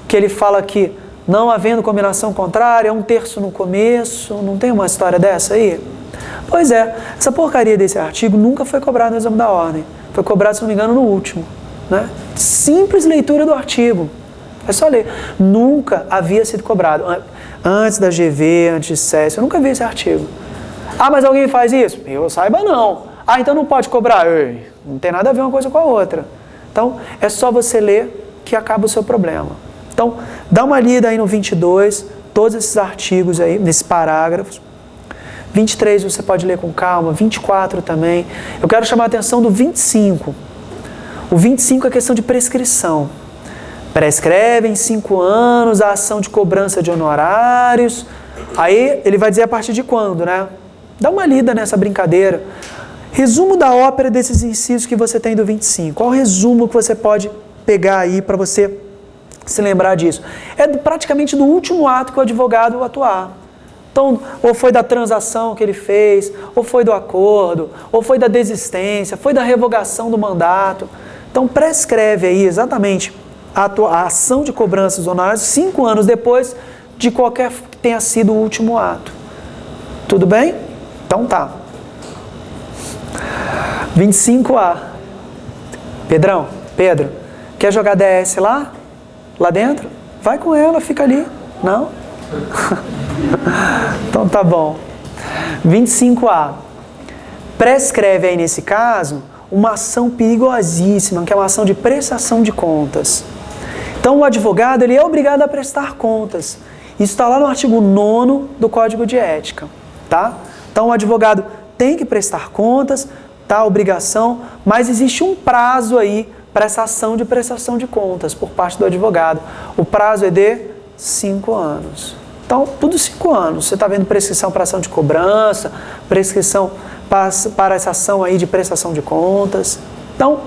que ele fala que não havendo combinação contrária, 1/3 no começo, não tem uma história dessa aí? Pois é, essa porcaria desse artigo nunca foi cobrada no exame da ordem. Foi cobrado, se não me engano, no último. Né? Simples leitura do artigo. É só ler. Nunca havia sido cobrado. Antes da GV, antes de SES, eu nunca vi esse artigo. Ah, mas alguém faz isso? Eu saiba não. Ah, então não pode cobrar? Ei, não tem nada a ver uma coisa com a outra. Então, é só você ler que acaba o seu problema. Então, dá uma lida aí no 22, todos esses artigos aí, nesses parágrafos. 23 você pode ler com calma, 24 também. Eu quero chamar a atenção do 25. O 25 é a questão de prescrição. Prescreve em 5 anos a ação de cobrança de honorários. Aí ele vai dizer a partir de quando, né? Dá uma lida nessa brincadeira. Resumo da ópera desses incisos que você tem do 25. Qual o resumo que você pode pegar aí para você se lembrar disso? É praticamente do último ato que o advogado atuar. Então, ou foi da transação que ele fez, ou foi do acordo, ou foi da desistência, foi da revogação do mandato. Então, prescreve aí exatamente a ação de cobrança dos honorários 5 anos depois de qualquer que tenha sido o último ato. Tudo bem? Então tá. 25A. Pedro, quer jogar DS lá? Lá dentro? Vai com ela, fica ali. Não? Então tá bom. 25A. Prescreve aí nesse caso uma ação perigosíssima, que é uma ação de prestação de contas. Então o advogado ele é obrigado a prestar contas. Isso está lá no artigo 9º do Código de Ética. Tá? Então o advogado tem que prestar contas, tá? Obrigação, mas existe um prazo aí para essa ação de prestação de contas por parte do advogado. O prazo é de 5 anos. Então, tudo 5 anos. Você está vendo prescrição para ação de cobrança, prescrição para essa ação aí de prestação de contas. Então,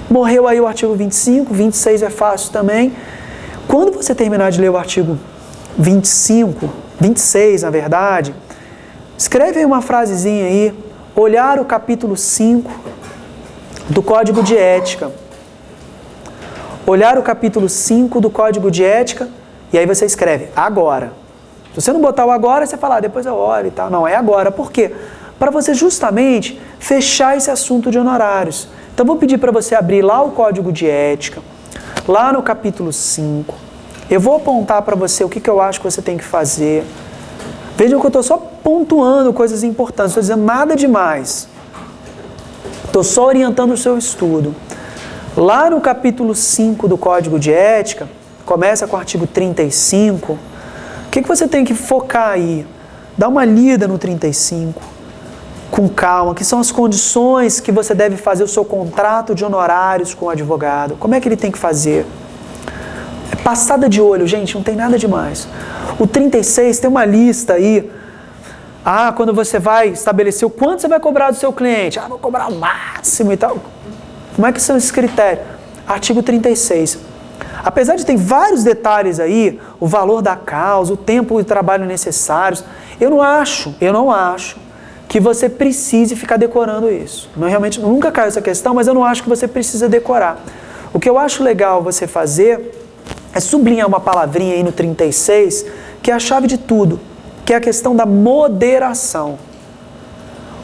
morreu aí o artigo 25, 26 é fácil também. Quando você terminar de ler o artigo 26 na verdade, escreve aí uma frasezinha aí, olhar o capítulo 5 do Código de Ética. Olhar o capítulo 5 do Código de Ética, e aí você escreve agora. Se você não botar o agora, você fala, depois eu olho e tal. Não, é agora. Por quê? Para você justamente fechar esse assunto de honorários. Então, vou pedir para você abrir lá o Código de Ética, lá no capítulo 5. Eu vou apontar para você o que eu acho que você tem que fazer. Vejam que eu estou só pontuando coisas importantes, não estou dizendo nada demais. Estou só orientando o seu estudo. Lá no capítulo 5 do Código de Ética, começa com o artigo 35, o que você tem que focar aí? Dá uma lida no 35, com calma, que são as condições que você deve fazer o seu contrato de honorários com o advogado. Como é que ele tem que fazer? É passada de olho, gente, não tem nada demais. O 36 tem uma lista aí. Quando você vai estabelecer o quanto você vai cobrar do seu cliente. Vou cobrar o máximo e tal. Como é que são esses critérios? Artigo 36. Apesar de ter vários detalhes aí, o valor da causa, o tempo de trabalho necessários, eu não acho que você precise ficar decorando isso. Eu realmente nunca caiu essa questão, mas eu não acho que você precisa decorar. O que eu acho legal você fazer é sublinhar uma palavrinha aí no 36, que é a chave de tudo, que é a questão da moderação.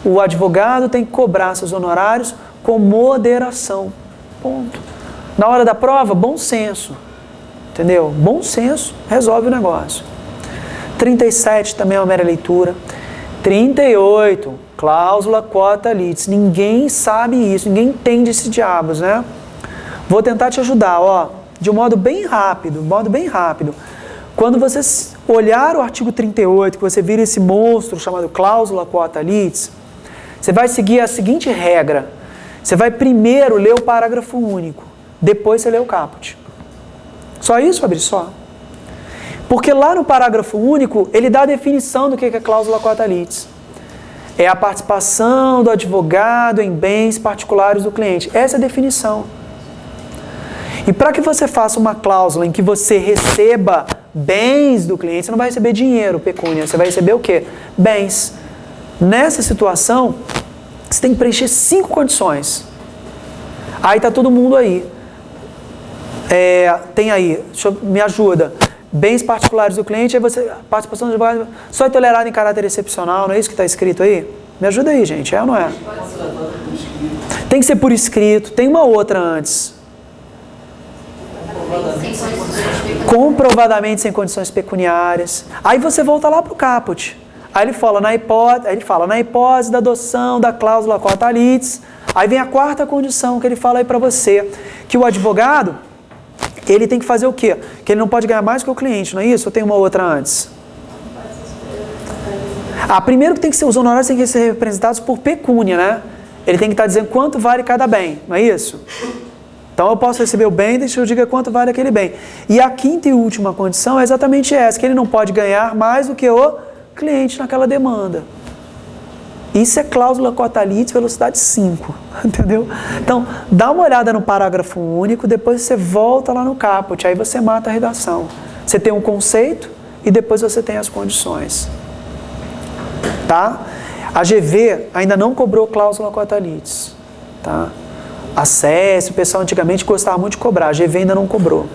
O advogado tem que cobrar seus honorários com moderação. Ponto. Na hora da prova, bom senso. Entendeu? Bom senso resolve o negócio. 37 também é uma mera leitura. 38, cláusula quota litis. Ninguém sabe isso, ninguém entende esses diabos, né? Vou tentar te ajudar, de um modo bem rápido, Quando você olhar o artigo 38, que você vira esse monstro chamado cláusula quota litis, você vai seguir a seguinte regra. Você vai primeiro ler o parágrafo único, depois você lê o caput. Só isso, Fabrício? Só. Porque lá no parágrafo único, ele dá a definição do que é cláusula quota litis. É a participação do advogado em bens particulares do cliente. Essa é a definição. E para que você faça uma cláusula em que você receba bens do cliente, você não vai receber dinheiro, pecúnia, você vai receber o quê? Bens. Nessa situação, você tem que preencher 5 condições. Aí está todo mundo aí. Tem aí, me ajuda. Bens particulares do cliente, aí você, participação do advogado, só é tolerado em caráter excepcional, não é isso que está escrito aí? Me ajuda aí, gente, é ou não é? Tem que ser por escrito, tem uma outra antes. Comprovadamente sem condições pecuniárias. Aí você volta lá para o caput. Aí ele fala, na hipótese da adoção da cláusula quota litis. Aí vem a 4ª condição que ele fala aí para você, que o advogado, ele tem que fazer o quê? Que ele não pode ganhar mais que o cliente, não é isso? Ou tem uma outra antes? Primeiro que tem que ser, os honorários têm que ser representados por pecúnia, né? Ele tem que estar dizendo quanto vale cada bem, não é isso? Então eu posso receber o bem, deixa eu diga quanto vale aquele bem. E a 5ª e última condição é exatamente essa, que ele não pode ganhar mais do que o cliente naquela demanda. Isso é cláusula quota litis velocidade 5, entendeu? Então, dá uma olhada no parágrafo único, depois você volta lá no caput, aí você mata a redação. Você tem um conceito e depois você tem as condições. Tá? A GV ainda não cobrou cláusula quota litis. Tá? A SES, o pessoal antigamente gostava muito de cobrar, a GV ainda não cobrou.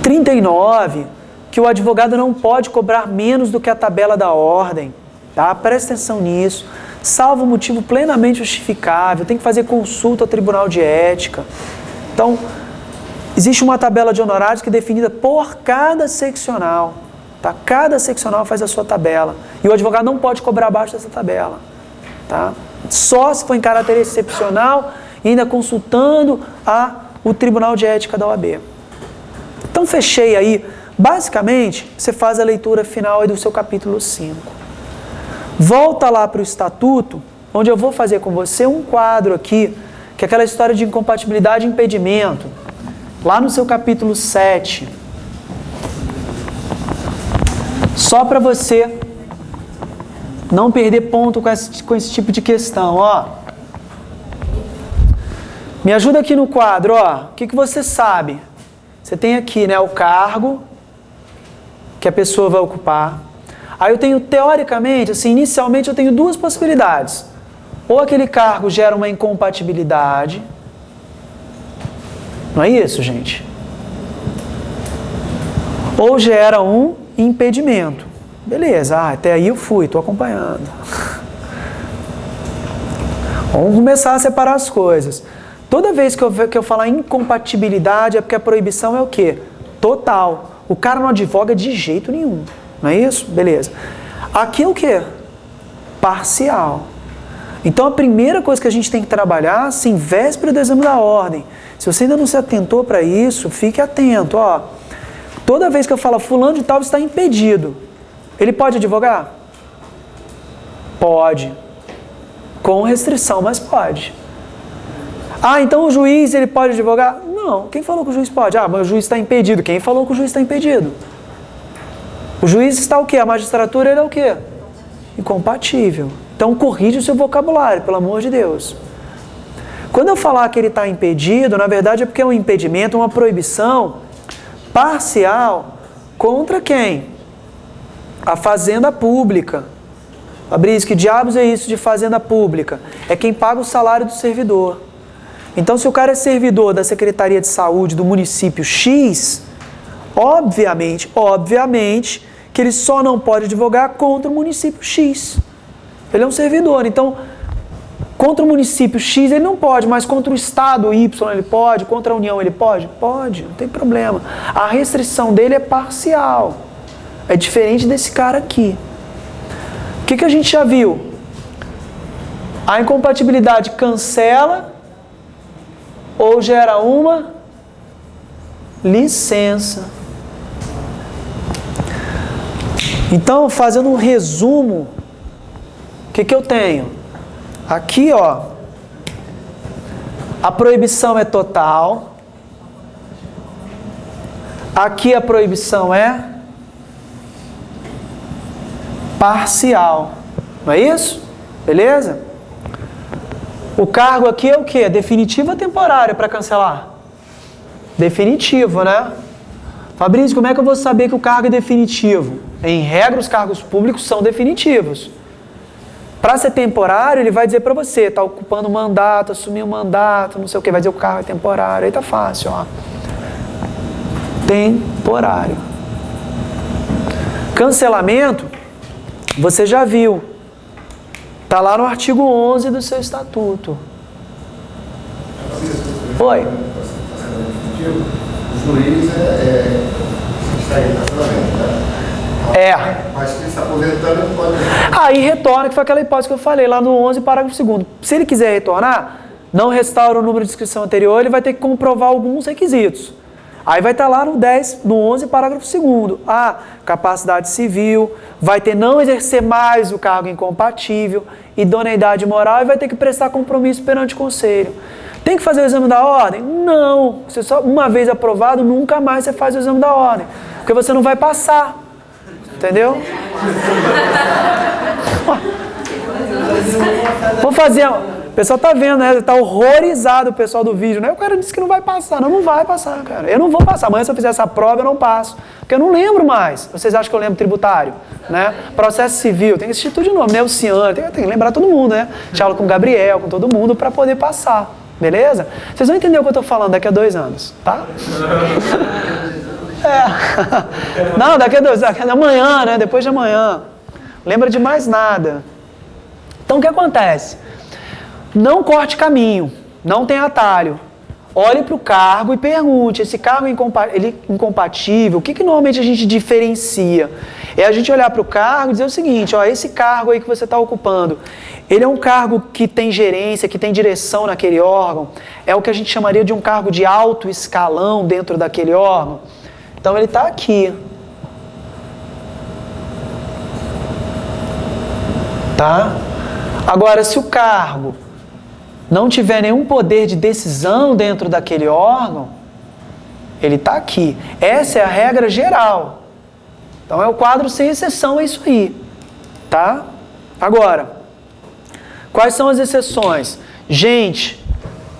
39, que o advogado não pode cobrar menos do que a tabela da ordem. Tá? Presta atenção nisso. Salvo motivo plenamente justificável, tem que fazer consulta ao Tribunal de Ética. Então, existe uma tabela de honorários que é definida por cada seccional. Tá? Cada seccional faz a sua tabela. E o advogado não pode cobrar abaixo dessa tabela. Tá? Só se for em caráter excepcional e ainda consultando o Tribunal de Ética da OAB. Então, fechei aí. Basicamente, você faz a leitura final aí do seu capítulo 5. Volta lá para o Estatuto, onde eu vou fazer com você um quadro aqui, que é aquela história de incompatibilidade e impedimento. Lá no seu capítulo 7. Só para você não perder ponto com esse tipo de questão, ó. Me ajuda aqui no quadro, ó. O que você sabe? Você tem aqui, né, o cargo que a pessoa vai ocupar. Aí eu tenho, teoricamente, assim, inicialmente eu tenho duas possibilidades. Ou aquele cargo gera uma incompatibilidade. Não é isso, gente? Ou gera um impedimento. Beleza, até aí eu fui, estou acompanhando. Vamos começar a separar as coisas. Toda vez que eu falar incompatibilidade é porque a proibição é o quê? Total. O cara não advoga de jeito nenhum. Não é isso? Beleza. Aqui é o quê? Parcial. Então a primeira coisa que a gente tem que trabalhar, assim, véspera do exame da ordem. Se você ainda não se atentou para isso, fique atento. Ó. Toda vez que eu falo fulano de tal está impedido, ele pode advogar? Pode. Com restrição, mas pode. Ah, então o juiz ele pode advogar? Não. Quem falou que o juiz pode? Ah, mas o juiz está impedido. Quem falou que o juiz está impedido? O juiz está o quê? A magistratura ele é o quê? Incompatível. Então corrige o seu vocabulário, pelo amor de Deus. Quando eu falar que ele está impedido, na verdade é porque é um impedimento, uma proibição parcial contra quem? A fazenda pública. Fabrício, que diabos é isso de fazenda pública? É quem paga o salário do servidor. Então, se o cara é servidor da Secretaria de Saúde do município X, obviamente, que ele só não pode advogar contra o município X. Ele é um servidor, então, contra o município X ele não pode, mas contra o Estado Y ele pode, contra a União ele pode? Pode, não tem problema. A restrição dele é parcial. É diferente desse cara aqui. O que a gente já viu? A incompatibilidade cancela ou gera uma licença. Então, fazendo um resumo, o que eu tenho? Aqui, ó, a proibição é total. Aqui a proibição é parcial. Não é isso? Beleza? O cargo aqui é o quê? Definitivo ou temporário para cancelar? Definitivo, né? Fabrício, como é que eu vou saber que o cargo é definitivo? Em regra, os cargos públicos são definitivos. Para ser temporário, ele vai dizer para você, está ocupando um mandato, assumiu um mandato, não sei o que, vai dizer que o cargo é temporário. Aí tá fácil, ó. Temporário. Cancelamento, você já viu. Está lá no artigo 11 do seu estatuto. Oi. O juiz está em cancelamento, né? Mas se ele está aposentando, ele pode... Aí retorna, que foi aquela hipótese que eu falei lá no 11, parágrafo 2º. Se ele quiser retornar, não restaura o número de inscrição anterior, ele vai ter que comprovar alguns requisitos. Aí vai estar lá no 10, no 11, parágrafo 2º. Capacidade civil, vai ter não exercer mais o cargo incompatível, idoneidade moral e vai ter que prestar compromisso perante o conselho. Tem que fazer o exame da ordem? Não. Você só, uma vez aprovado, nunca mais você faz o exame da ordem. Porque você não vai passar. Entendeu? Vou fazer... O pessoal tá vendo, né? Tá horrorizado o pessoal do vídeo, né? O cara disse que não vai passar. Não vai passar, cara. Eu não vou passar. Amanhã, se eu fizer essa prova, eu não passo. Porque eu não lembro mais. Vocês acham que eu lembro tributário? Né? Processo civil, tem que assistir tudo de novo. Neuciano, tem que lembrar todo mundo, né? Tinha aula com o Gabriel, com todo mundo, para poder passar. Beleza? Vocês vão entender o que eu tô falando daqui a 2 anos, tá? Não, daqui a amanhã, né? Depois de amanhã. Lembra de mais nada. Então o que acontece? Não corte caminho, não tem atalho. Olhe para o cargo e pergunte, esse cargo é incompatível? O que normalmente a gente diferencia? É a gente olhar para o cargo e dizer o seguinte, ó, esse cargo aí que você está ocupando, ele é um cargo que tem gerência, que tem direção naquele órgão, é o que a gente chamaria de um cargo de alto escalão dentro daquele órgão. Então ele está aqui. Tá? Agora, se o cargo não tiver nenhum poder de decisão dentro daquele órgão, ele está aqui. Essa é a regra geral. Então é o quadro sem exceção, é isso aí. Tá? Agora, quais são as exceções? Gente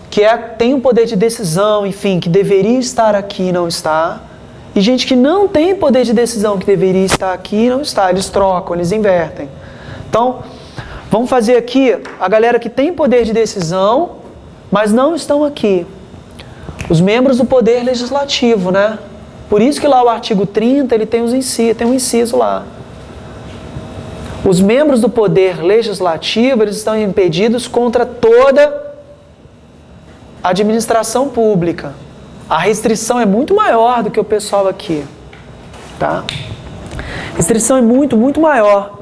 que tem um poder de decisão, enfim, que deveria estar aqui e não está. E gente que não tem poder de decisão, que deveria estar aqui e não está. Eles trocam, eles invertem. Então, vamos fazer aqui a galera que tem poder de decisão, mas não estão aqui. Os membros do Poder Legislativo, né? Por isso que lá o artigo 30, ele tem um inciso lá. Os membros do Poder Legislativo, eles estão impedidos contra toda a administração pública. A restrição é muito maior do que o pessoal aqui. Tá? A restrição é muito, muito maior.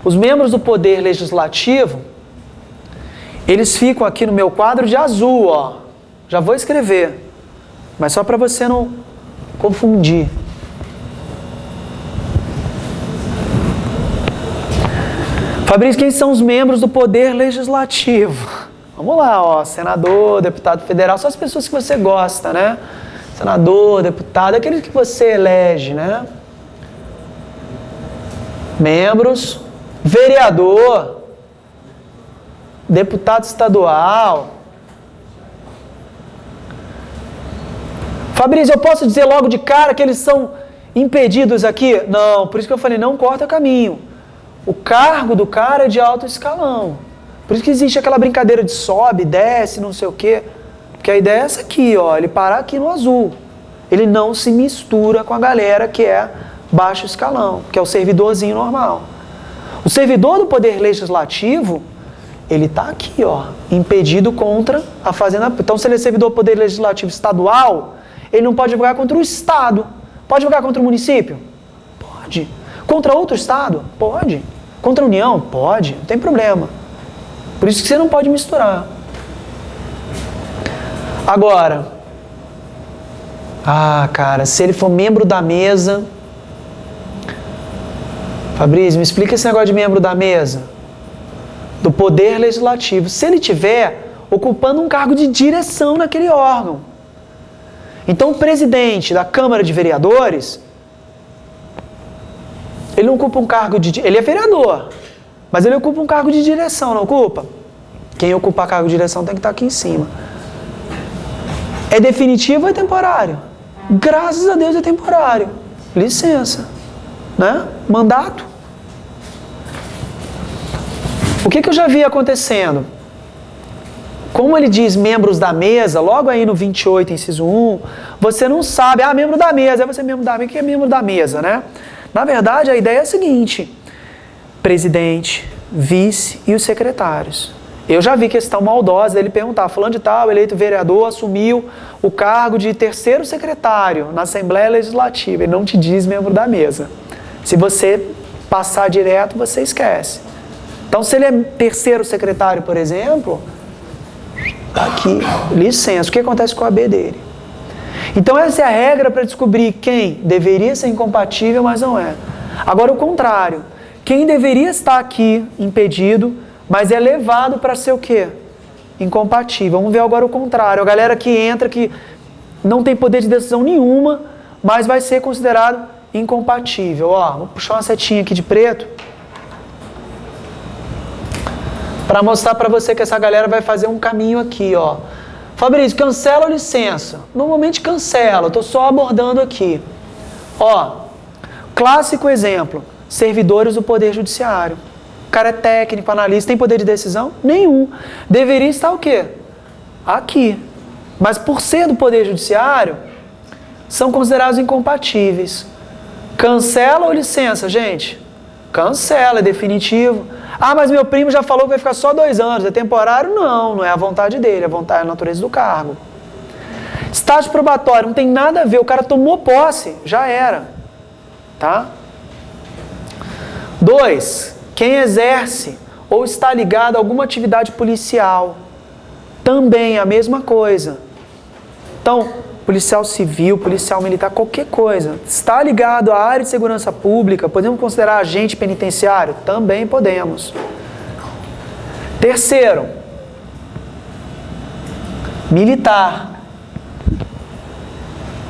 Os membros do Poder Legislativo, eles ficam aqui no meu quadro de azul, ó. Já vou escrever, mas só para você não confundir. Fabrício, quem são os membros do Poder Legislativo? Vamos lá, ó, senador, deputado federal, só as pessoas que você gosta, né? Senador, deputado, aqueles que você elege, né? Membros, vereador, deputado estadual. Fabrício, eu posso dizer logo de cara que eles são impedidos aqui? Não, por isso que eu falei, não corta caminho. O cargo do cara é de alto escalão. Por isso que existe aquela brincadeira de sobe, desce, não sei o quê. Porque a ideia é essa aqui, ó, ele parar aqui no azul. Ele não se mistura com a galera que é baixo escalão, que é o servidorzinho normal. O servidor do Poder Legislativo, ele está aqui, ó, impedido contra a Fazenda. Então, se ele é servidor do Poder Legislativo estadual, ele não pode advogar contra o Estado. Pode advogar contra o município? Pode. Contra outro Estado? Pode. Contra a União? Pode. Não tem problema. Por isso que você não pode misturar. Agora, cara, se ele for membro da mesa... Fabrício, me explica esse negócio de membro da mesa. Do Poder Legislativo. Se ele estiver ocupando um cargo de direção naquele órgão. Então, o presidente da Câmara de Vereadores, ele não ocupa um cargo de... Ele é vereador, mas ele ocupa um cargo de direção, não ocupa? Quem ocupar cargo de direção tem que estar aqui em cima. É definitivo ou é temporário? Graças a Deus é temporário. Licença. Né? Mandato. O que eu já vi acontecendo? Como ele diz membros da mesa, logo aí no 28, inciso 1, você não sabe, membro da mesa, aí você é membro da mesa, o que é membro da mesa, né? Na verdade, a ideia é a seguinte, presidente, vice e os secretários. Eu já vi questão maldosa dele perguntar, fulano de tal, eleito vereador, assumiu o cargo de terceiro secretário na Assembleia Legislativa, ele não te diz membro da mesa. Se você passar direto, você esquece. Então, se ele é terceiro secretário, por exemplo, tá aqui, licença, o que acontece com o AB dele? Então, essa é a regra para descobrir quem deveria ser incompatível, mas não é. Agora, o contrário. Quem deveria estar aqui impedido, mas é levado para ser o quê? Incompatível. Vamos ver agora o contrário. A galera que entra, que não tem poder de decisão nenhuma, mas vai ser considerado incompatível. Ó, vou puxar uma setinha aqui de preto para mostrar para você que essa galera vai fazer um caminho aqui, ó. Fabrício, cancela ou licença? Normalmente cancela, estou só abordando aqui. Ó, clássico exemplo, servidores do Poder Judiciário. O cara é técnico, analista, tem poder de decisão? Nenhum. Deveria estar o quê? Aqui. Mas por ser do Poder Judiciário, são considerados incompatíveis. Cancela ou licença, gente? Cancela, é definitivo. Ah, mas meu primo já falou que vai ficar só 2 anos, é temporário? Não, não é a vontade dele, é a vontade, é a natureza do cargo. Estágio probatório, não tem nada a ver, o cara tomou posse, já era. Tá? 2. Quem exerce ou está ligado a alguma atividade policial. Também a mesma coisa. Então, policial civil, policial militar, qualquer coisa. Está ligado à área de segurança pública, podemos considerar agente penitenciário? Também podemos. 3. Militar.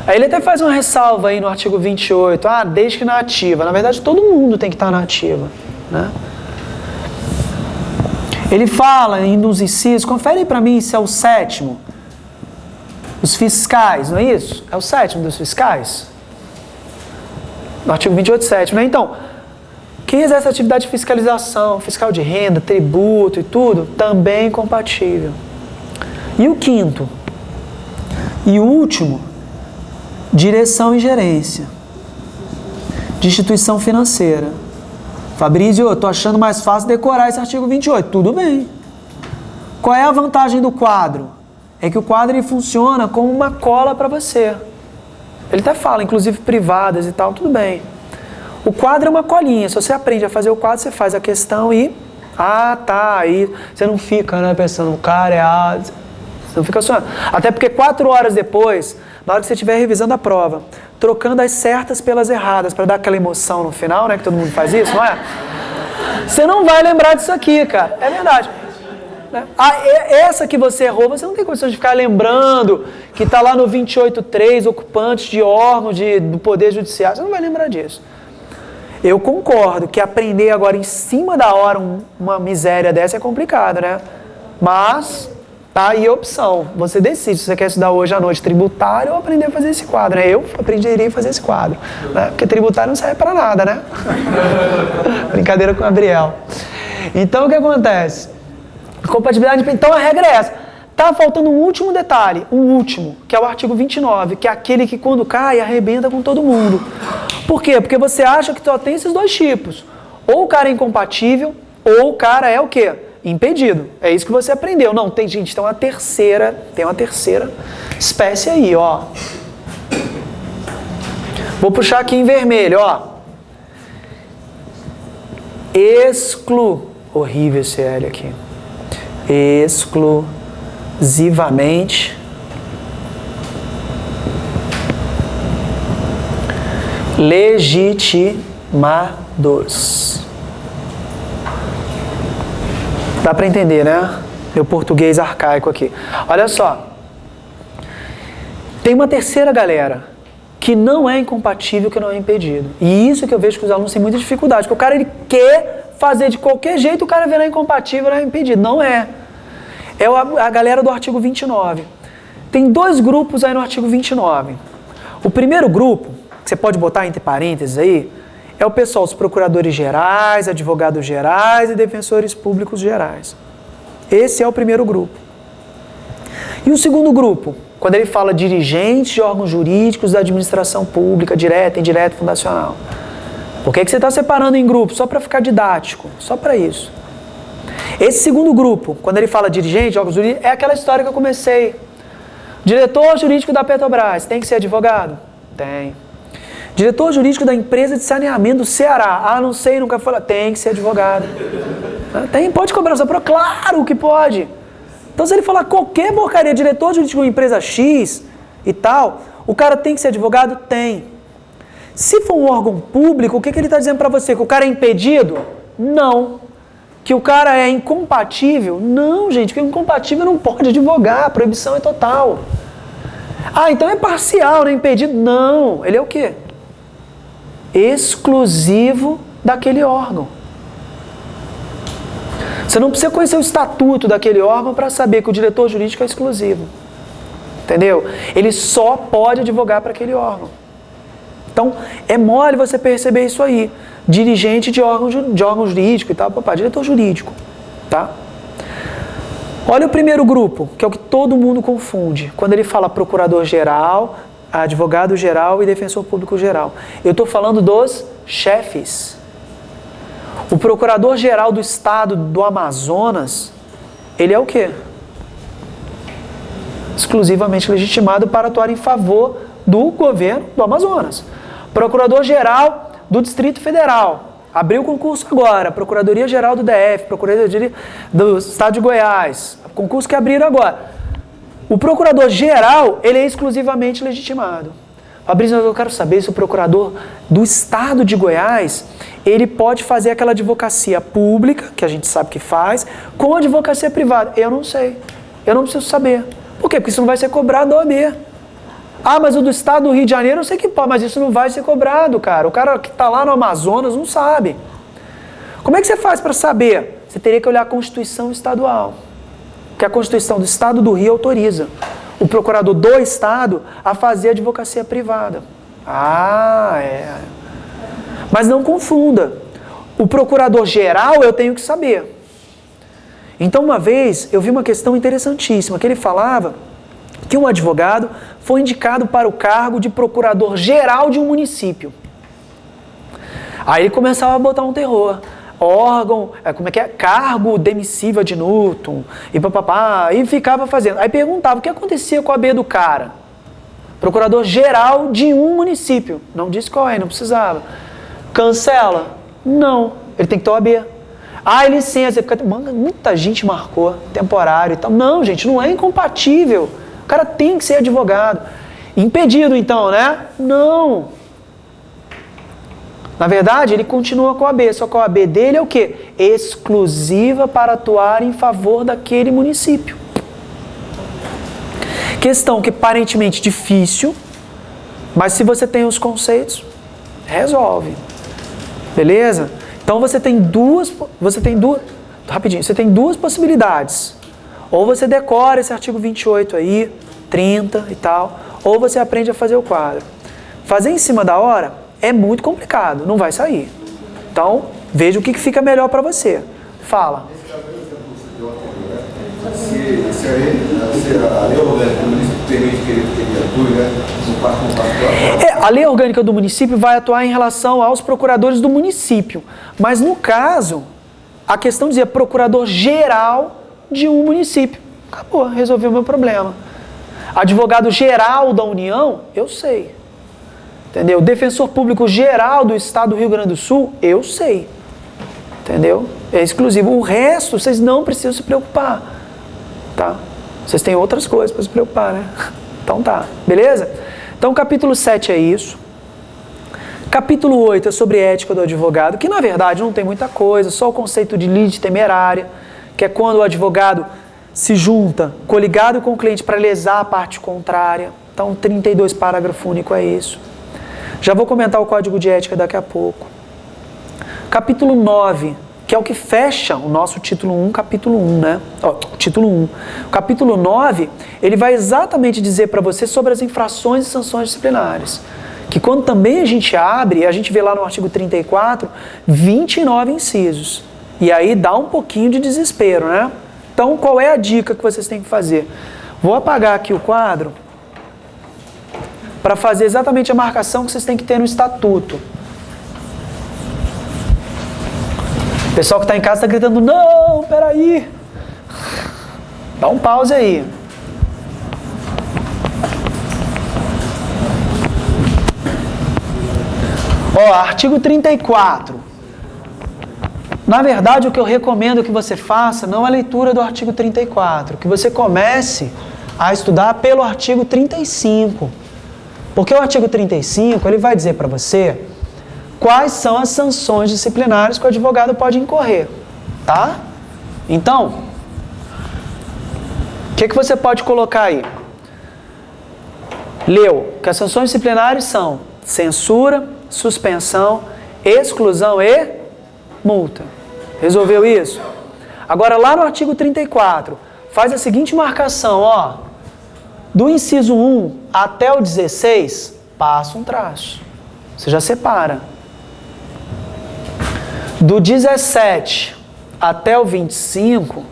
Aí ele até faz uma ressalva aí no artigo 28. Ah, desde que na ativa. Na verdade, todo mundo tem que estar na ativa, né? Ele fala em uns incisos, confere aí para mim se é o 7º. Os fiscais, não é isso? É o 7º dos fiscais? No artigo 28, 7º, né? Então, quem exerce atividade de fiscalização, fiscal de renda, tributo e tudo, também compatível. E o 5º? E o último? Direção e gerência de instituição financeira. Fabrício, eu estou achando mais fácil decorar esse artigo 28. Tudo bem. Qual é a vantagem do quadro? É que o quadro ele funciona como uma cola para você. Ele até fala, inclusive privadas e tal, tudo bem. O quadro é uma colinha. Se você aprende a fazer o quadro, você faz a questão e... Ah, tá, aí você não fica, né, pensando, o cara é A... Você não fica sonhando. Até porque 4 horas depois, na hora que você estiver revisando a prova, trocando as certas pelas erradas, para dar aquela emoção no final, né, que todo mundo faz isso, não é? Você não vai lembrar disso aqui, cara. É verdade. Essa que você errou, você não tem condição de ficar lembrando que está lá no 28.3, ocupantes de órgãos do Poder Judiciário. Você não vai lembrar disso. Eu concordo que aprender agora em cima da hora uma miséria dessa é complicado, né? Mas tá aí a opção. Você decide se você quer estudar hoje à noite tributário ou aprender a fazer esse quadro, né? Eu aprenderia a fazer esse quadro, né? Porque tributário não serve para nada, né? Brincadeira com o Gabriel. Então, o que acontece? Compatibilidade, então a regra é essa. Tá faltando um último detalhe, que é o artigo 29, que é aquele que quando cai, arrebenta com todo mundo. Por quê? Porque você acha que só tem esses 2 tipos. Ou o cara é incompatível, ou o cara é o quê? Impedido. É isso que você aprendeu. Não, tem, gente, tem uma terceira espécie aí, ó. Vou puxar aqui em vermelho, ó. Horrível esse L aqui. Exclusivamente legitimados. Dá para entender, né? Meu português arcaico aqui. Olha só. Tem uma terceira galera que não é incompatível, que não é impedido. E isso que eu vejo que os alunos têm muita dificuldade. Porque o cara ele quer fazer de qualquer jeito, o cara virar incompatível, não é impedido. Não é. É a galera do artigo 29. Tem 2 grupos aí no artigo 29. O primeiro grupo, que você pode botar entre parênteses aí, é o pessoal, os procuradores gerais, advogados gerais e defensores públicos gerais. Esse é o primeiro grupo. E o segundo grupo, quando ele fala dirigentes de órgãos jurídicos da administração pública, direta, indireta, fundacional. Por que você está separando em grupos? Só para ficar didático, só para isso. Esse segundo grupo, quando ele fala dirigente de órgãos jurídicos, é aquela história que eu comecei. Diretor jurídico da Petrobras, tem que ser advogado? Tem. Diretor jurídico da empresa de saneamento do Ceará. Ah, não sei, nunca falei. Tem que ser advogado. Tem, pode cobrar essa prova? Claro que pode. Então, se ele falar qualquer porcaria, diretor jurídico de uma empresa X e tal, o cara tem que ser advogado? Tem. Se for um órgão público, o que ele está dizendo para você? Que o cara é impedido? Não. Que o cara é incompatível? Não, gente, porque incompatível não pode advogar, a proibição é total. Ah, então é parcial, não é impedido? Não, ele é o quê? Exclusivo daquele órgão. Você não precisa conhecer o estatuto daquele órgão para saber que o diretor jurídico é exclusivo. Entendeu? Ele só pode advogar para aquele órgão. Então, é mole você perceber isso aí. Dirigente de órgão jurídico e tal, diretor jurídico. Tá? Olha o primeiro grupo, que é o que todo mundo confunde. Quando ele fala procurador-geral, advogado geral e defensor público geral. Eu estou falando dos chefes. O procurador-geral do estado do Amazonas, ele é o quê? Exclusivamente legitimado para atuar em favor do governo do Amazonas. Procurador-geral do Distrito Federal, abriu concurso agora, Procuradoria-Geral do DF, Procuradoria do Estado de Goiás, concurso que abriram agora. O procurador-geral, ele é exclusivamente legitimado. Fabrício, eu quero saber se o procurador do Estado de Goiás, ele pode fazer aquela advocacia pública, que a gente sabe que faz, com advocacia privada. Eu não sei. Eu não preciso saber. Por quê? Porque isso não vai ser cobrado da OAB. Ah, mas o do Estado do Rio de Janeiro eu sei que pode, mas isso não vai ser cobrado, cara. O cara que está lá no Amazonas não sabe. Como é que você faz para saber? Você teria que olhar a Constituição Estadual, que a Constituição do Estado do Rio autoriza o procurador do Estado a fazer advocacia privada. Ah, é. Mas não confunda. O procurador-geral eu tenho que saber. Então, uma vez, eu vi uma questão interessantíssima, que ele falava que um advogado foi indicado para o cargo de procurador-geral de um município. Aí ele começava a botar um terror. Órgão, como é que é? Cargo demissível ad nutum, e papapá, e ficava fazendo. Aí perguntava o que acontecia com a AB do cara. Procurador-geral de um município. Não disse qual é, não precisava. Cancela? Não. Ele tem que ter o AB. Ah, licença, muita gente marcou, temporário e tal. Não, gente, não é incompatível. O cara tem que ser advogado. Impedido, então, né? Não. Na verdade, ele continua com a OAB, só que a OAB dele é o quê? Exclusiva para atuar em favor daquele município. Questão que aparentemente difícil, mas se você tem os conceitos, resolve. Beleza? Então você tem duas possibilidades. Ou você decora esse artigo 28 aí, 30 e tal, ou você aprende a fazer o quadro. Fazer em cima da hora é muito complicado, não vai sair. Então, veja o que fica melhor para você. Fala. Se a lei orgânica do município permite que ele atue, né? A lei orgânica do município vai atuar em relação aos procuradores do município. Mas no caso, a questão dizia procurador-geral de um município. Acabou, resolveu o meu problema. Advogado-geral da União, eu sei. Entendeu? Defensor público geral do Estado do Rio Grande do Sul, eu sei. Entendeu? É exclusivo. O resto, vocês não precisam se preocupar. Tá? Vocês têm outras coisas para se preocupar, né? Então tá. Beleza? Então, capítulo 7 é isso. Capítulo 8 é sobre ética do advogado, que na verdade não tem muita coisa, só o conceito de lide temerária, que é quando o advogado se junta coligado com o cliente para lesar a parte contrária. Então, 32 parágrafo único é isso. Já vou comentar o Código de Ética daqui a pouco. Capítulo 9, que é o que fecha o nosso título 1, capítulo 1, né? Título 1. O capítulo 9, ele vai exatamente dizer para você sobre as infrações e sanções disciplinares. Que quando também a gente abre, a gente vê lá no artigo 34, 29 incisos. E aí dá um pouquinho de desespero, né? Então, qual é a dica que vocês têm que fazer? Vou apagar aqui o quadro para fazer exatamente a marcação que vocês têm que ter no estatuto. O pessoal que está em casa está gritando, não, peraí. Dá um pause aí. Artigo 34. Na verdade, o que eu recomendo que você faça não é a leitura do artigo 34, que você comece a estudar pelo artigo 35. Porque o artigo 35, ele vai dizer para você quais são as sanções disciplinares que o advogado pode incorrer, tá? Então, o que você pode colocar aí? Leu que as sanções disciplinares são censura, suspensão, exclusão e multa. Resolveu isso? Agora, lá no artigo 34, faz a seguinte marcação, do inciso 1 até o 16, passa um traço. Você já separa. Do 17 até o 25,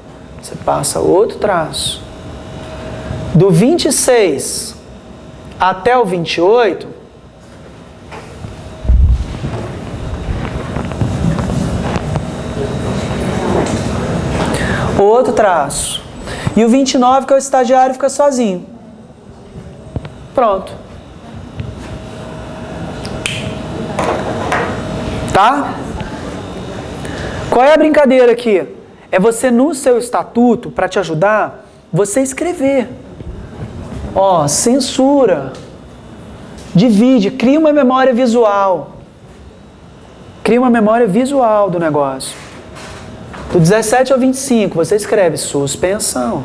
você passa outro traço. Do 26 até o 28, outro traço. E o 29, que é o estagiário, fica sozinho. Pronto. Tá? Qual é a brincadeira aqui? É você, no seu estatuto, para te ajudar, você escrever. Ó, censura. Divide, cria uma memória visual. Cria uma memória visual do negócio. Do 17 ao 25, você escreve suspensão.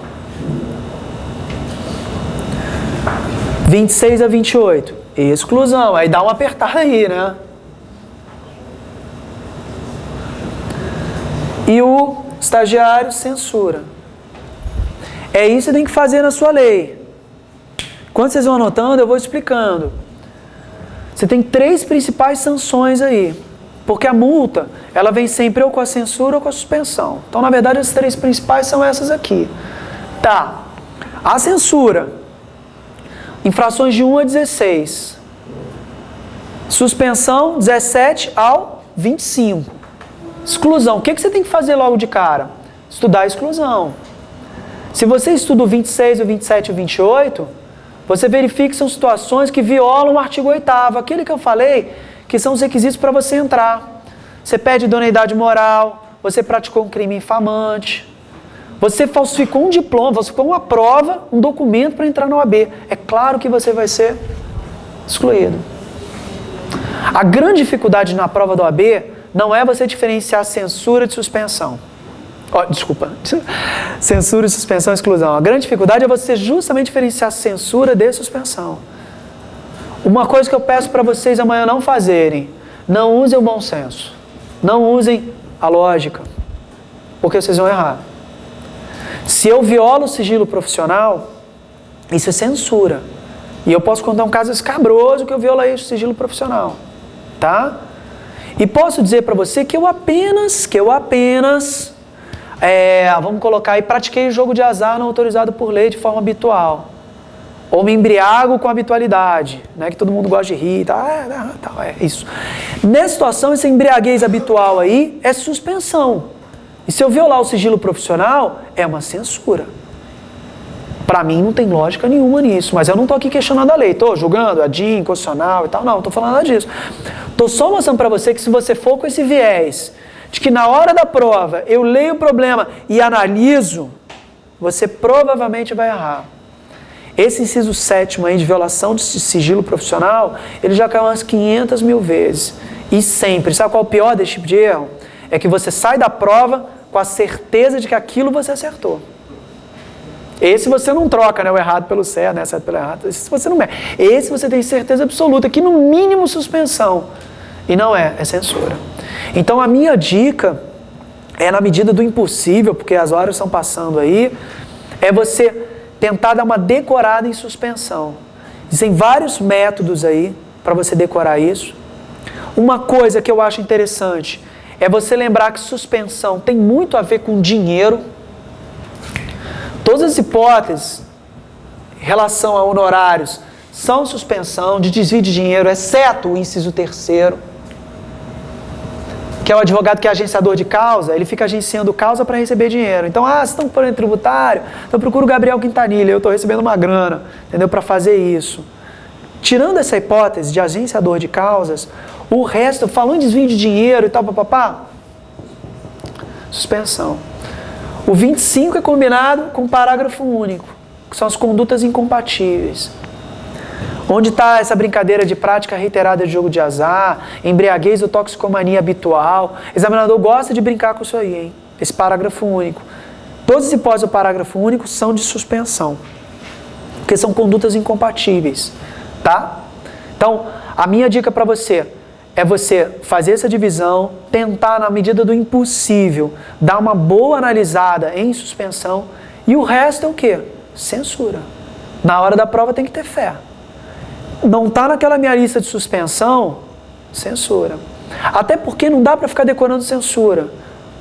26 a 28, exclusão. Aí dá uma apertada aí, né? E o estagiário, censura. É isso que você tem que fazer na sua lei. Quando vocês vão anotando, eu vou explicando. Você tem 3 principais sanções aí. Porque a multa, ela vem sempre ou com a censura ou com a suspensão. Então, na verdade, as 3 principais são essas aqui. Tá. A censura. Infrações de 1 a 16. Suspensão, 17 ao 25. Exclusão. O que você tem que fazer logo de cara? Estudar a exclusão. Se você estuda o 26, o 27 e o 28, você verifica que são situações que violam o artigo 8º. Aquele que eu falei, que são os requisitos para você entrar. Você perde idoneidade moral, você praticou um crime infamante, você falsificou um diploma, falsificou uma prova, um documento para entrar na OAB. É claro que você vai ser excluído. A grande dificuldade na prova da OAB não é você diferenciar censura de suspensão. Desculpa. Censura e suspensão e exclusão. A grande dificuldade é você justamente diferenciar censura de suspensão. Uma coisa que eu peço para vocês amanhã não fazerem: não usem o bom senso. Não usem a lógica. Porque vocês vão errar. Se eu violo o sigilo profissional, isso é censura. E eu posso contar um caso escabroso que eu violei o sigilo profissional. Tá? E posso dizer para você que eu apenas, vamos colocar aí, pratiquei o jogo de azar não autorizado por lei de forma habitual. Ou me embriago com habitualidade, né, que todo mundo gosta de rir, é isso. Nessa situação, essa embriaguez habitual aí é suspensão. E se eu violar o sigilo profissional, é uma censura. Para mim não tem lógica nenhuma nisso, mas eu não estou aqui questionando a lei, estou julgando a DIN, constitucional e tal, não estou falando nada disso. Estou só mostrando para você que se você for com esse viés de que na hora da prova eu leio o problema e analiso, você provavelmente vai errar. Esse inciso 7º aí de violação de sigilo profissional, ele já caiu umas 500 mil vezes. E sempre. Sabe qual é o pior desse tipo de erro? É que você sai da prova com a certeza de que aquilo você acertou. Esse você não troca, né, o errado pelo certo, né, certo pelo errado. Esse você não é. Esse você tem certeza absoluta, que no mínimo suspensão. E não é censura. Então a minha dica é, na medida do impossível, porque as horas estão passando aí, é você tentar dar uma decorada em suspensão. Existem vários métodos aí para você decorar isso. Uma coisa que eu acho interessante é você lembrar que suspensão tem muito a ver com dinheiro. Todas as hipóteses em relação a honorários são suspensão de desvio de dinheiro, exceto o inciso 3º, que é o advogado que é agenciador de causa, ele fica agenciando causa para receber dinheiro. Então, vocês estão por tributário, então procura o Gabriel Quintanilha, eu estou recebendo uma grana, entendeu, para fazer isso. Tirando essa hipótese de agenciador de causas, o resto, falando em desvio de dinheiro e tal, suspensão. O 25 é combinado com o parágrafo único, que são as condutas incompatíveis. Onde está essa brincadeira de prática reiterada de jogo de azar, embriaguez ou toxicomania habitual? O examinador gosta de brincar com isso aí, hein? Esse parágrafo único. Todas as hipóteses do parágrafo único são de suspensão, porque são condutas incompatíveis, tá? Então, a minha dica para você é você fazer essa divisão, tentar, na medida do impossível, dar uma boa analisada em suspensão, e o resto é o quê? Censura. Na hora da prova tem que ter fé. Não está naquela minha lista de suspensão, censura. Até porque não dá para ficar decorando censura.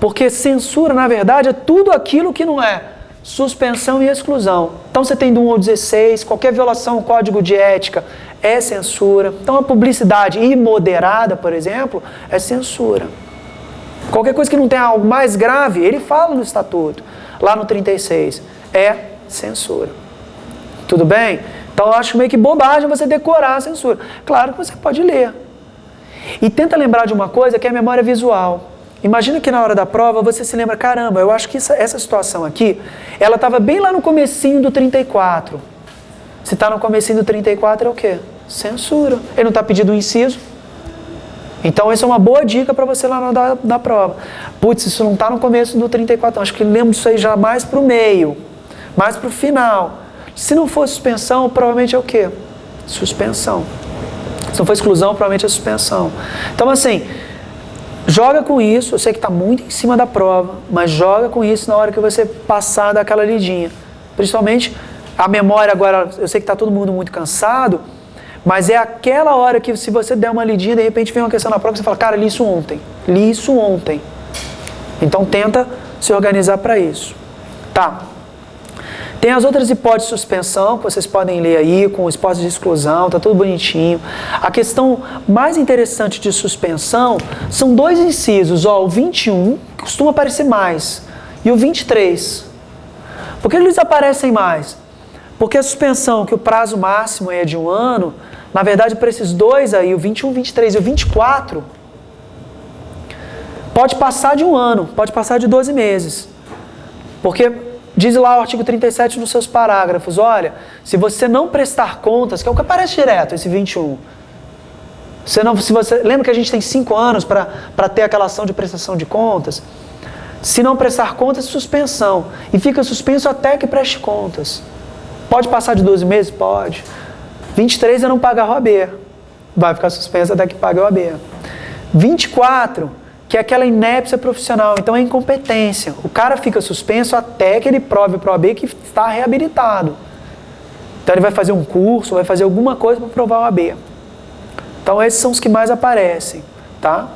Porque censura, na verdade, é tudo aquilo que não é suspensão e exclusão. Então você tem do 1 ao 16, qualquer violação ao código de ética é censura. Então a publicidade imoderada, por exemplo, é censura. Qualquer coisa que não tenha algo mais grave, ele fala no estatuto, lá no 36, é censura. Tudo bem? Então eu acho meio que bobagem você decorar a censura. Claro que você pode ler. E tenta lembrar de uma coisa que é a memória visual. Imagina que na hora da prova você se lembra, caramba, eu acho que essa situação aqui, ela estava bem lá no comecinho do 34. Se está no comecinho do 34 é o quê? Censura. Ele não está pedindo um inciso. Então essa é uma boa dica para você lá na prova. Putz, isso não está no começo do 34, acho que lembro disso aí já mais para o meio, mais para o final. Se não for suspensão, provavelmente é o quê? Suspensão. Se não for exclusão, provavelmente é suspensão. Então assim, joga com isso, eu sei que está muito em cima da prova, mas joga com isso na hora que você passar daquela lidinha. Principalmente a memória agora, eu sei que está todo mundo muito cansado, mas é aquela hora que se você der uma lidinha, de repente vem uma questão na prova que você fala, cara, li isso ontem. Então tenta se organizar para isso. Tá. Tem as outras hipóteses de suspensão, que vocês podem ler aí, com hipótese de exclusão, tá tudo bonitinho. A questão mais interessante de suspensão são dois incisos, ó, o 21, que costuma aparecer mais, e o 23. Por que eles aparecem mais? Porque a suspensão, que o prazo máximo é de 1 ano, na verdade para esses dois aí, o 21, 23 e o 24, pode passar de 1 ano, pode passar de 12 meses. Porque diz lá o artigo 37 nos seus parágrafos, olha, se você não prestar contas, que é o que aparece direto, esse 21, lembra que a gente tem 5 anos para ter aquela ação de prestação de contas? Se não prestar contas, suspensão. E fica suspenso até que preste contas. Pode passar de 12 meses? Pode. 23 é não pagar o OAB. Vai ficar suspenso até que pague o OAB. 24, que é aquela inépcia profissional, então é incompetência. O cara fica suspenso até que ele prove para o OAB que está reabilitado. Então ele vai fazer um curso, vai fazer alguma coisa para provar o OAB. Então esses são os que mais aparecem, tá?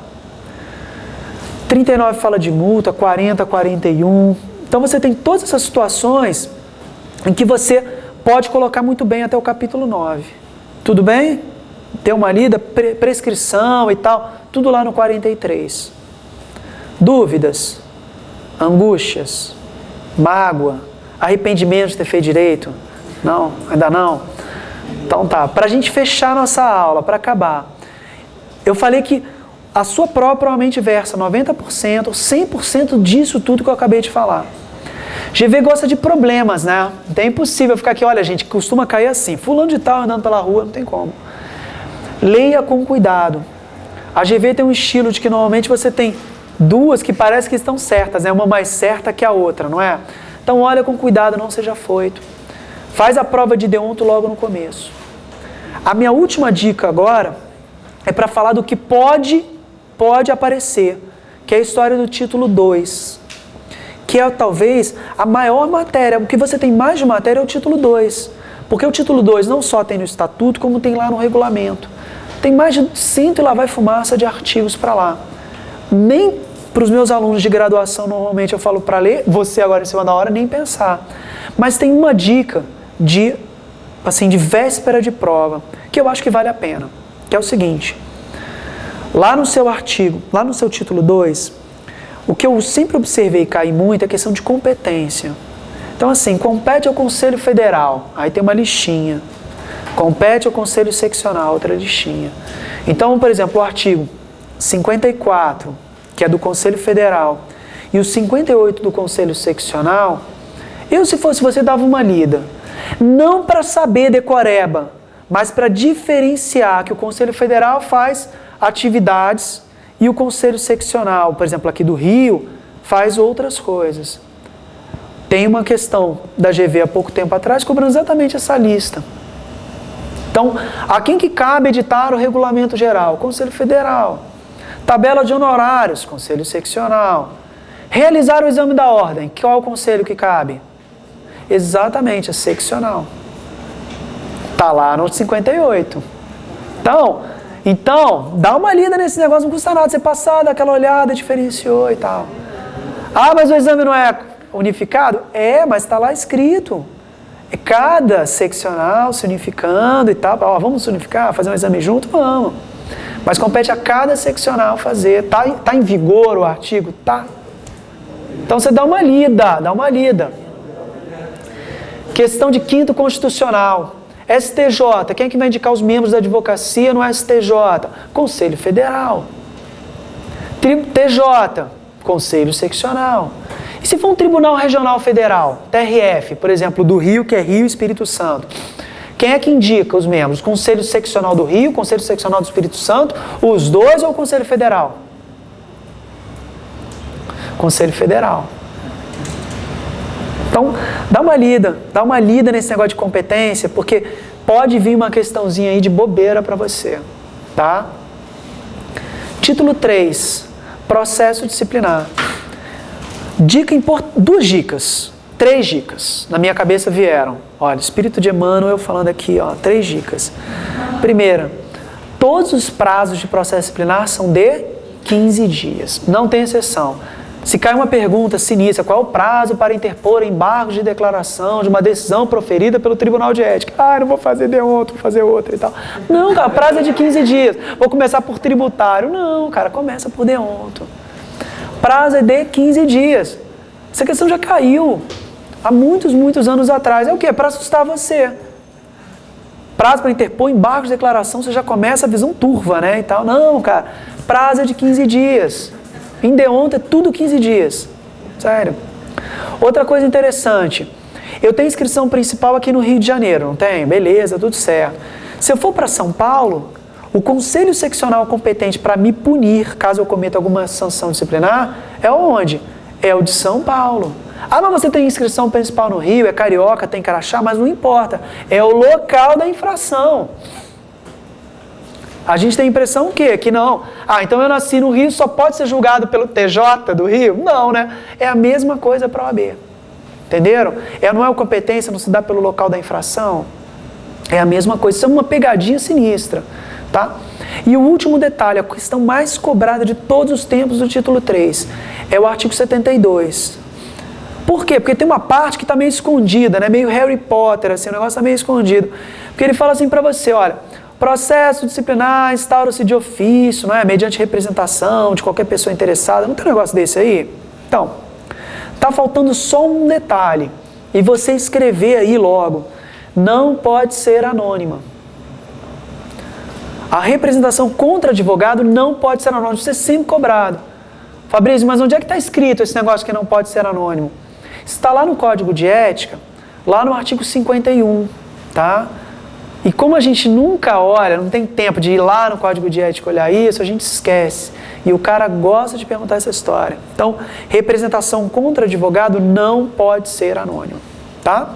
39 fala de multa, 40, 41. Então você tem todas essas situações em que você pode colocar muito bem até o capítulo 9. Tudo bem? Ter uma lida, prescrição e tal, tudo lá no 43. Dúvidas, angústias, mágoa, arrependimento de ter feito direito? Não? Ainda não? Então tá, para a gente fechar nossa aula, para acabar, eu falei que a sua prova provavelmente versa 90%, 100% disso tudo que eu acabei de falar. GV gosta de problemas, né? Então é impossível ficar aqui, olha gente, costuma cair assim, fulano de tal andando pela rua, não tem como. Leia com cuidado. A GV tem um estilo de que normalmente você tem duas que parece que estão certas, né? Uma mais certa que a outra, não é? Então olha com cuidado, não seja afoito. Faz a prova de deonto logo no começo. A minha última dica agora é para falar do que pode aparecer, que é a história do título 2, que é talvez a maior matéria. O que você tem mais de matéria é o título 2, porque o título 2 não só tem no estatuto, como tem lá no regulamento. Tem mais de 100 e lá vai fumaça de artigos para lá. Nem para os meus alunos de graduação normalmente eu falo para ler, você agora em cima da hora nem pensar. Mas tem uma dica de véspera de prova, que eu acho que vale a pena, que é o seguinte: lá no seu artigo, lá no seu título 2, o que eu sempre observei cair muito é a questão de competência. Então assim, compete ao Conselho Federal, aí tem uma listinha. Compete ao Conselho Seccional, outra listinha. Então, por exemplo, o artigo 54, que é do Conselho Federal, e o 58 do Conselho Seccional, eu, se fosse você, dava uma lida. Não para saber decoreba, mas para diferenciar que o Conselho Federal faz atividades e o Conselho Seccional, por exemplo, aqui do Rio, faz outras coisas. Tem uma questão da GV há pouco tempo atrás cobrando exatamente essa lista. Então, a quem que cabe editar o regulamento geral? Conselho Federal. Tabela de honorários, Conselho Seccional. Realizar o exame da ordem, qual é o conselho que cabe? Exatamente, a seccional. Está lá no 58. Então, dá uma lida nesse negócio, não custa nada você passar, dar aquela olhada, diferenciou e tal. Ah, mas o exame não é unificado? Mas está lá escrito. É cada seccional se unificando e tal. Vamos se unificar, fazer um exame junto? Vamos. Mas compete a cada seccional fazer. Tá em vigor o artigo? Tá. Então você dá uma lida. Questão de quinto constitucional. STJ, quem é que vai indicar os membros da advocacia no STJ? Conselho Federal. TJ, Conselho Seccional. E se for um Tribunal Regional Federal, TRF, por exemplo, do Rio, que é Rio e Espírito Santo, quem é que indica os membros? Conselho Seccional do Rio, Conselho Seccional do Espírito Santo, os dois ou o Conselho Federal? Conselho Federal. Então, dá uma lida nesse negócio de competência, porque pode vir uma questãozinha aí de bobeira para você, tá? Título 3, processo disciplinar. Duas dicas, 3 dicas, na minha cabeça vieram. Olha, Espírito de Emmanuel falando aqui, 3 dicas. Primeira, todos os prazos de processo disciplinar são de 15 dias, não tem exceção. Se cai uma pergunta sinistra, qual é o prazo para interpor embargos de declaração de uma decisão proferida pelo Tribunal de Ética? Não vou fazer de ontem, vou fazer outra e tal. Não, cara, prazo é de 15 dias. Vou começar por tributário. Não, cara, começa por de ontem. Prazo é de 15 dias. Essa questão já caiu há muitos anos atrás. É o quê? Para assustar você. Prazo para interpor embargos de declaração, você já começa a visão turva, né? E tal. Não, cara, prazo é de 15 dias. Em deonta é tudo 15 dias. Sério. Outra coisa interessante. Eu tenho inscrição principal aqui no Rio de Janeiro, não tem? Beleza, tudo certo. Se eu for para São Paulo, o Conselho Seccional competente para me punir, caso eu cometa alguma sanção disciplinar, é onde? É o de São Paulo. Mas você tem inscrição principal no Rio, é carioca, tem crachá, mas não importa. É o local da infração. A gente tem a impressão o quê? Que não. Então eu nasci no Rio, só pode ser julgado pelo TJ do Rio? Não, né? É a mesma coisa para a OAB. Entenderam? Não é a competência, não se dá pelo local da infração? É a mesma coisa. Isso é uma pegadinha sinistra. Tá? E o último detalhe, a questão mais cobrada de todos os tempos do título 3, é o artigo 72. Por quê? Porque tem uma parte que está meio escondida, né? Meio Harry Potter, assim, o negócio está meio escondido. Porque ele fala assim para você, olha, processo disciplinar instaura-se de ofício, não é? Mediante representação de qualquer pessoa interessada. Não tem um negócio desse aí? Então, está faltando só um detalhe. E você escrever aí logo, não pode ser anônima. A representação contra advogado não pode ser anônimo, isso é sempre cobrado. Fabrício, mas onde é que está escrito esse negócio que não pode ser anônimo? Está lá no Código de Ética, lá no artigo 51, tá? E como a gente nunca olha, não tem tempo de ir lá no Código de Ética olhar isso, a gente esquece. E o cara gosta de perguntar essa história. Então, representação contra advogado não pode ser anônimo, tá?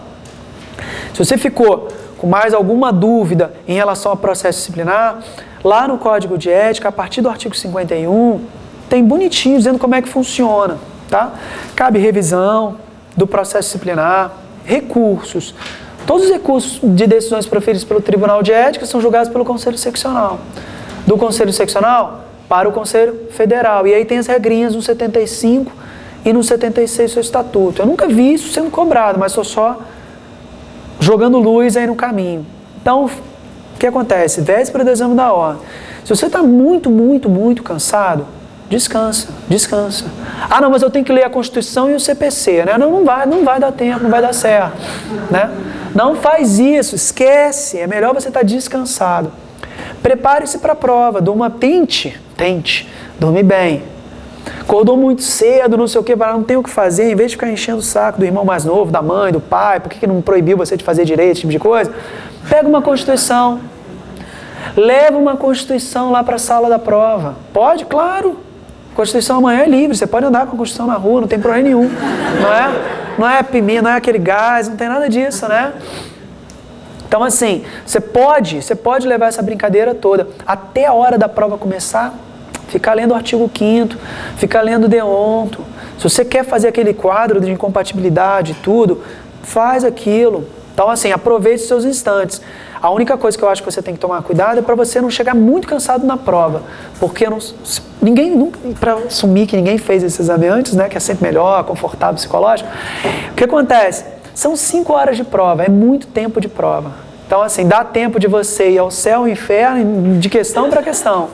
Se você ficou com mais alguma dúvida em relação ao processo disciplinar, lá no Código de Ética, a partir do artigo 51, tem bonitinho dizendo como é que funciona, tá? Cabe revisão do processo disciplinar, recursos. Todos os recursos de decisões proferidas pelo Tribunal de Ética são julgados pelo Conselho Seccional. Do Conselho Seccional para o Conselho Federal. E aí tem as regrinhas no 75 e no 76 do seu estatuto. Eu nunca vi isso sendo cobrado, mas estou só jogando luz aí no caminho. Então, o que acontece? Véspera do exame da ordem. Se você está muito cansado, descansa. Não, mas eu tenho que ler a Constituição e o CPC, né? Não vai dar tempo, não vai dar certo, né? Não faz isso, esquece. É melhor você estar descansado. Prepare-se para a prova, tente dormir bem. Acordou muito cedo, não sei o que, não tem o que fazer, em vez de ficar enchendo o saco do irmão mais novo, da mãe, do pai, por que não proibiu você de fazer direito, esse tipo de coisa? Pega uma Constituição, leva uma Constituição lá para a sala da prova. Pode? Claro. Constituição amanhã é livre, você pode andar com a Constituição na rua, não tem problema nenhum. Não é pimenta, não é aquele gás, não tem nada disso, né? Então assim, você pode levar essa brincadeira toda até a hora da prova começar. Ficar lendo o artigo 5º, ficar lendo o deonto. Se você quer fazer aquele quadro de incompatibilidade e tudo, faz aquilo. Então, assim, aproveite os seus instantes. A única coisa que eu acho que você tem que tomar cuidado é para você não chegar muito cansado na prova, porque ninguém, para assumir que ninguém fez esse exame antes, né, que é sempre melhor, confortável, psicológico, o que acontece? São 5 horas de prova, é muito tempo de prova. Então, assim, dá tempo de você ir ao céu e ao inferno, de questão para questão.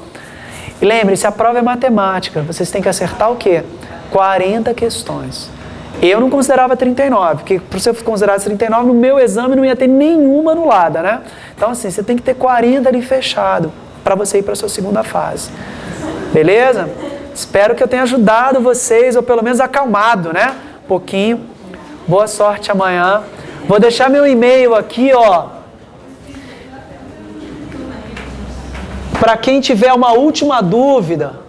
E lembre-se, a prova é matemática, vocês têm que acertar o quê? 40 questões. Eu não considerava 39, porque para você considerar 39, no meu exame não ia ter nenhuma anulada, né? Então, assim, você tem que ter 40 ali fechado para você ir para a sua segunda fase. Beleza? Espero que eu tenha ajudado vocês, ou pelo menos acalmado, né? Um pouquinho. Boa sorte amanhã. Vou deixar meu e-mail aqui, ó. Para quem tiver uma última dúvida.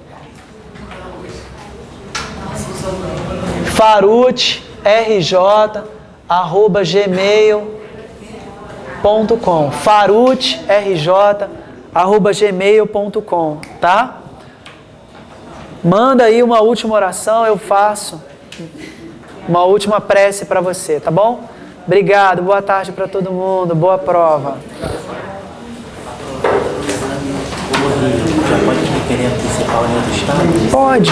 farutrj@gmail.com farutrj@gmail.com, tá? Manda aí uma última oração, eu faço uma última prece para você, tá bom? Obrigado, boa tarde para todo mundo, boa prova. Já pode querer antecipar o estado? Pode.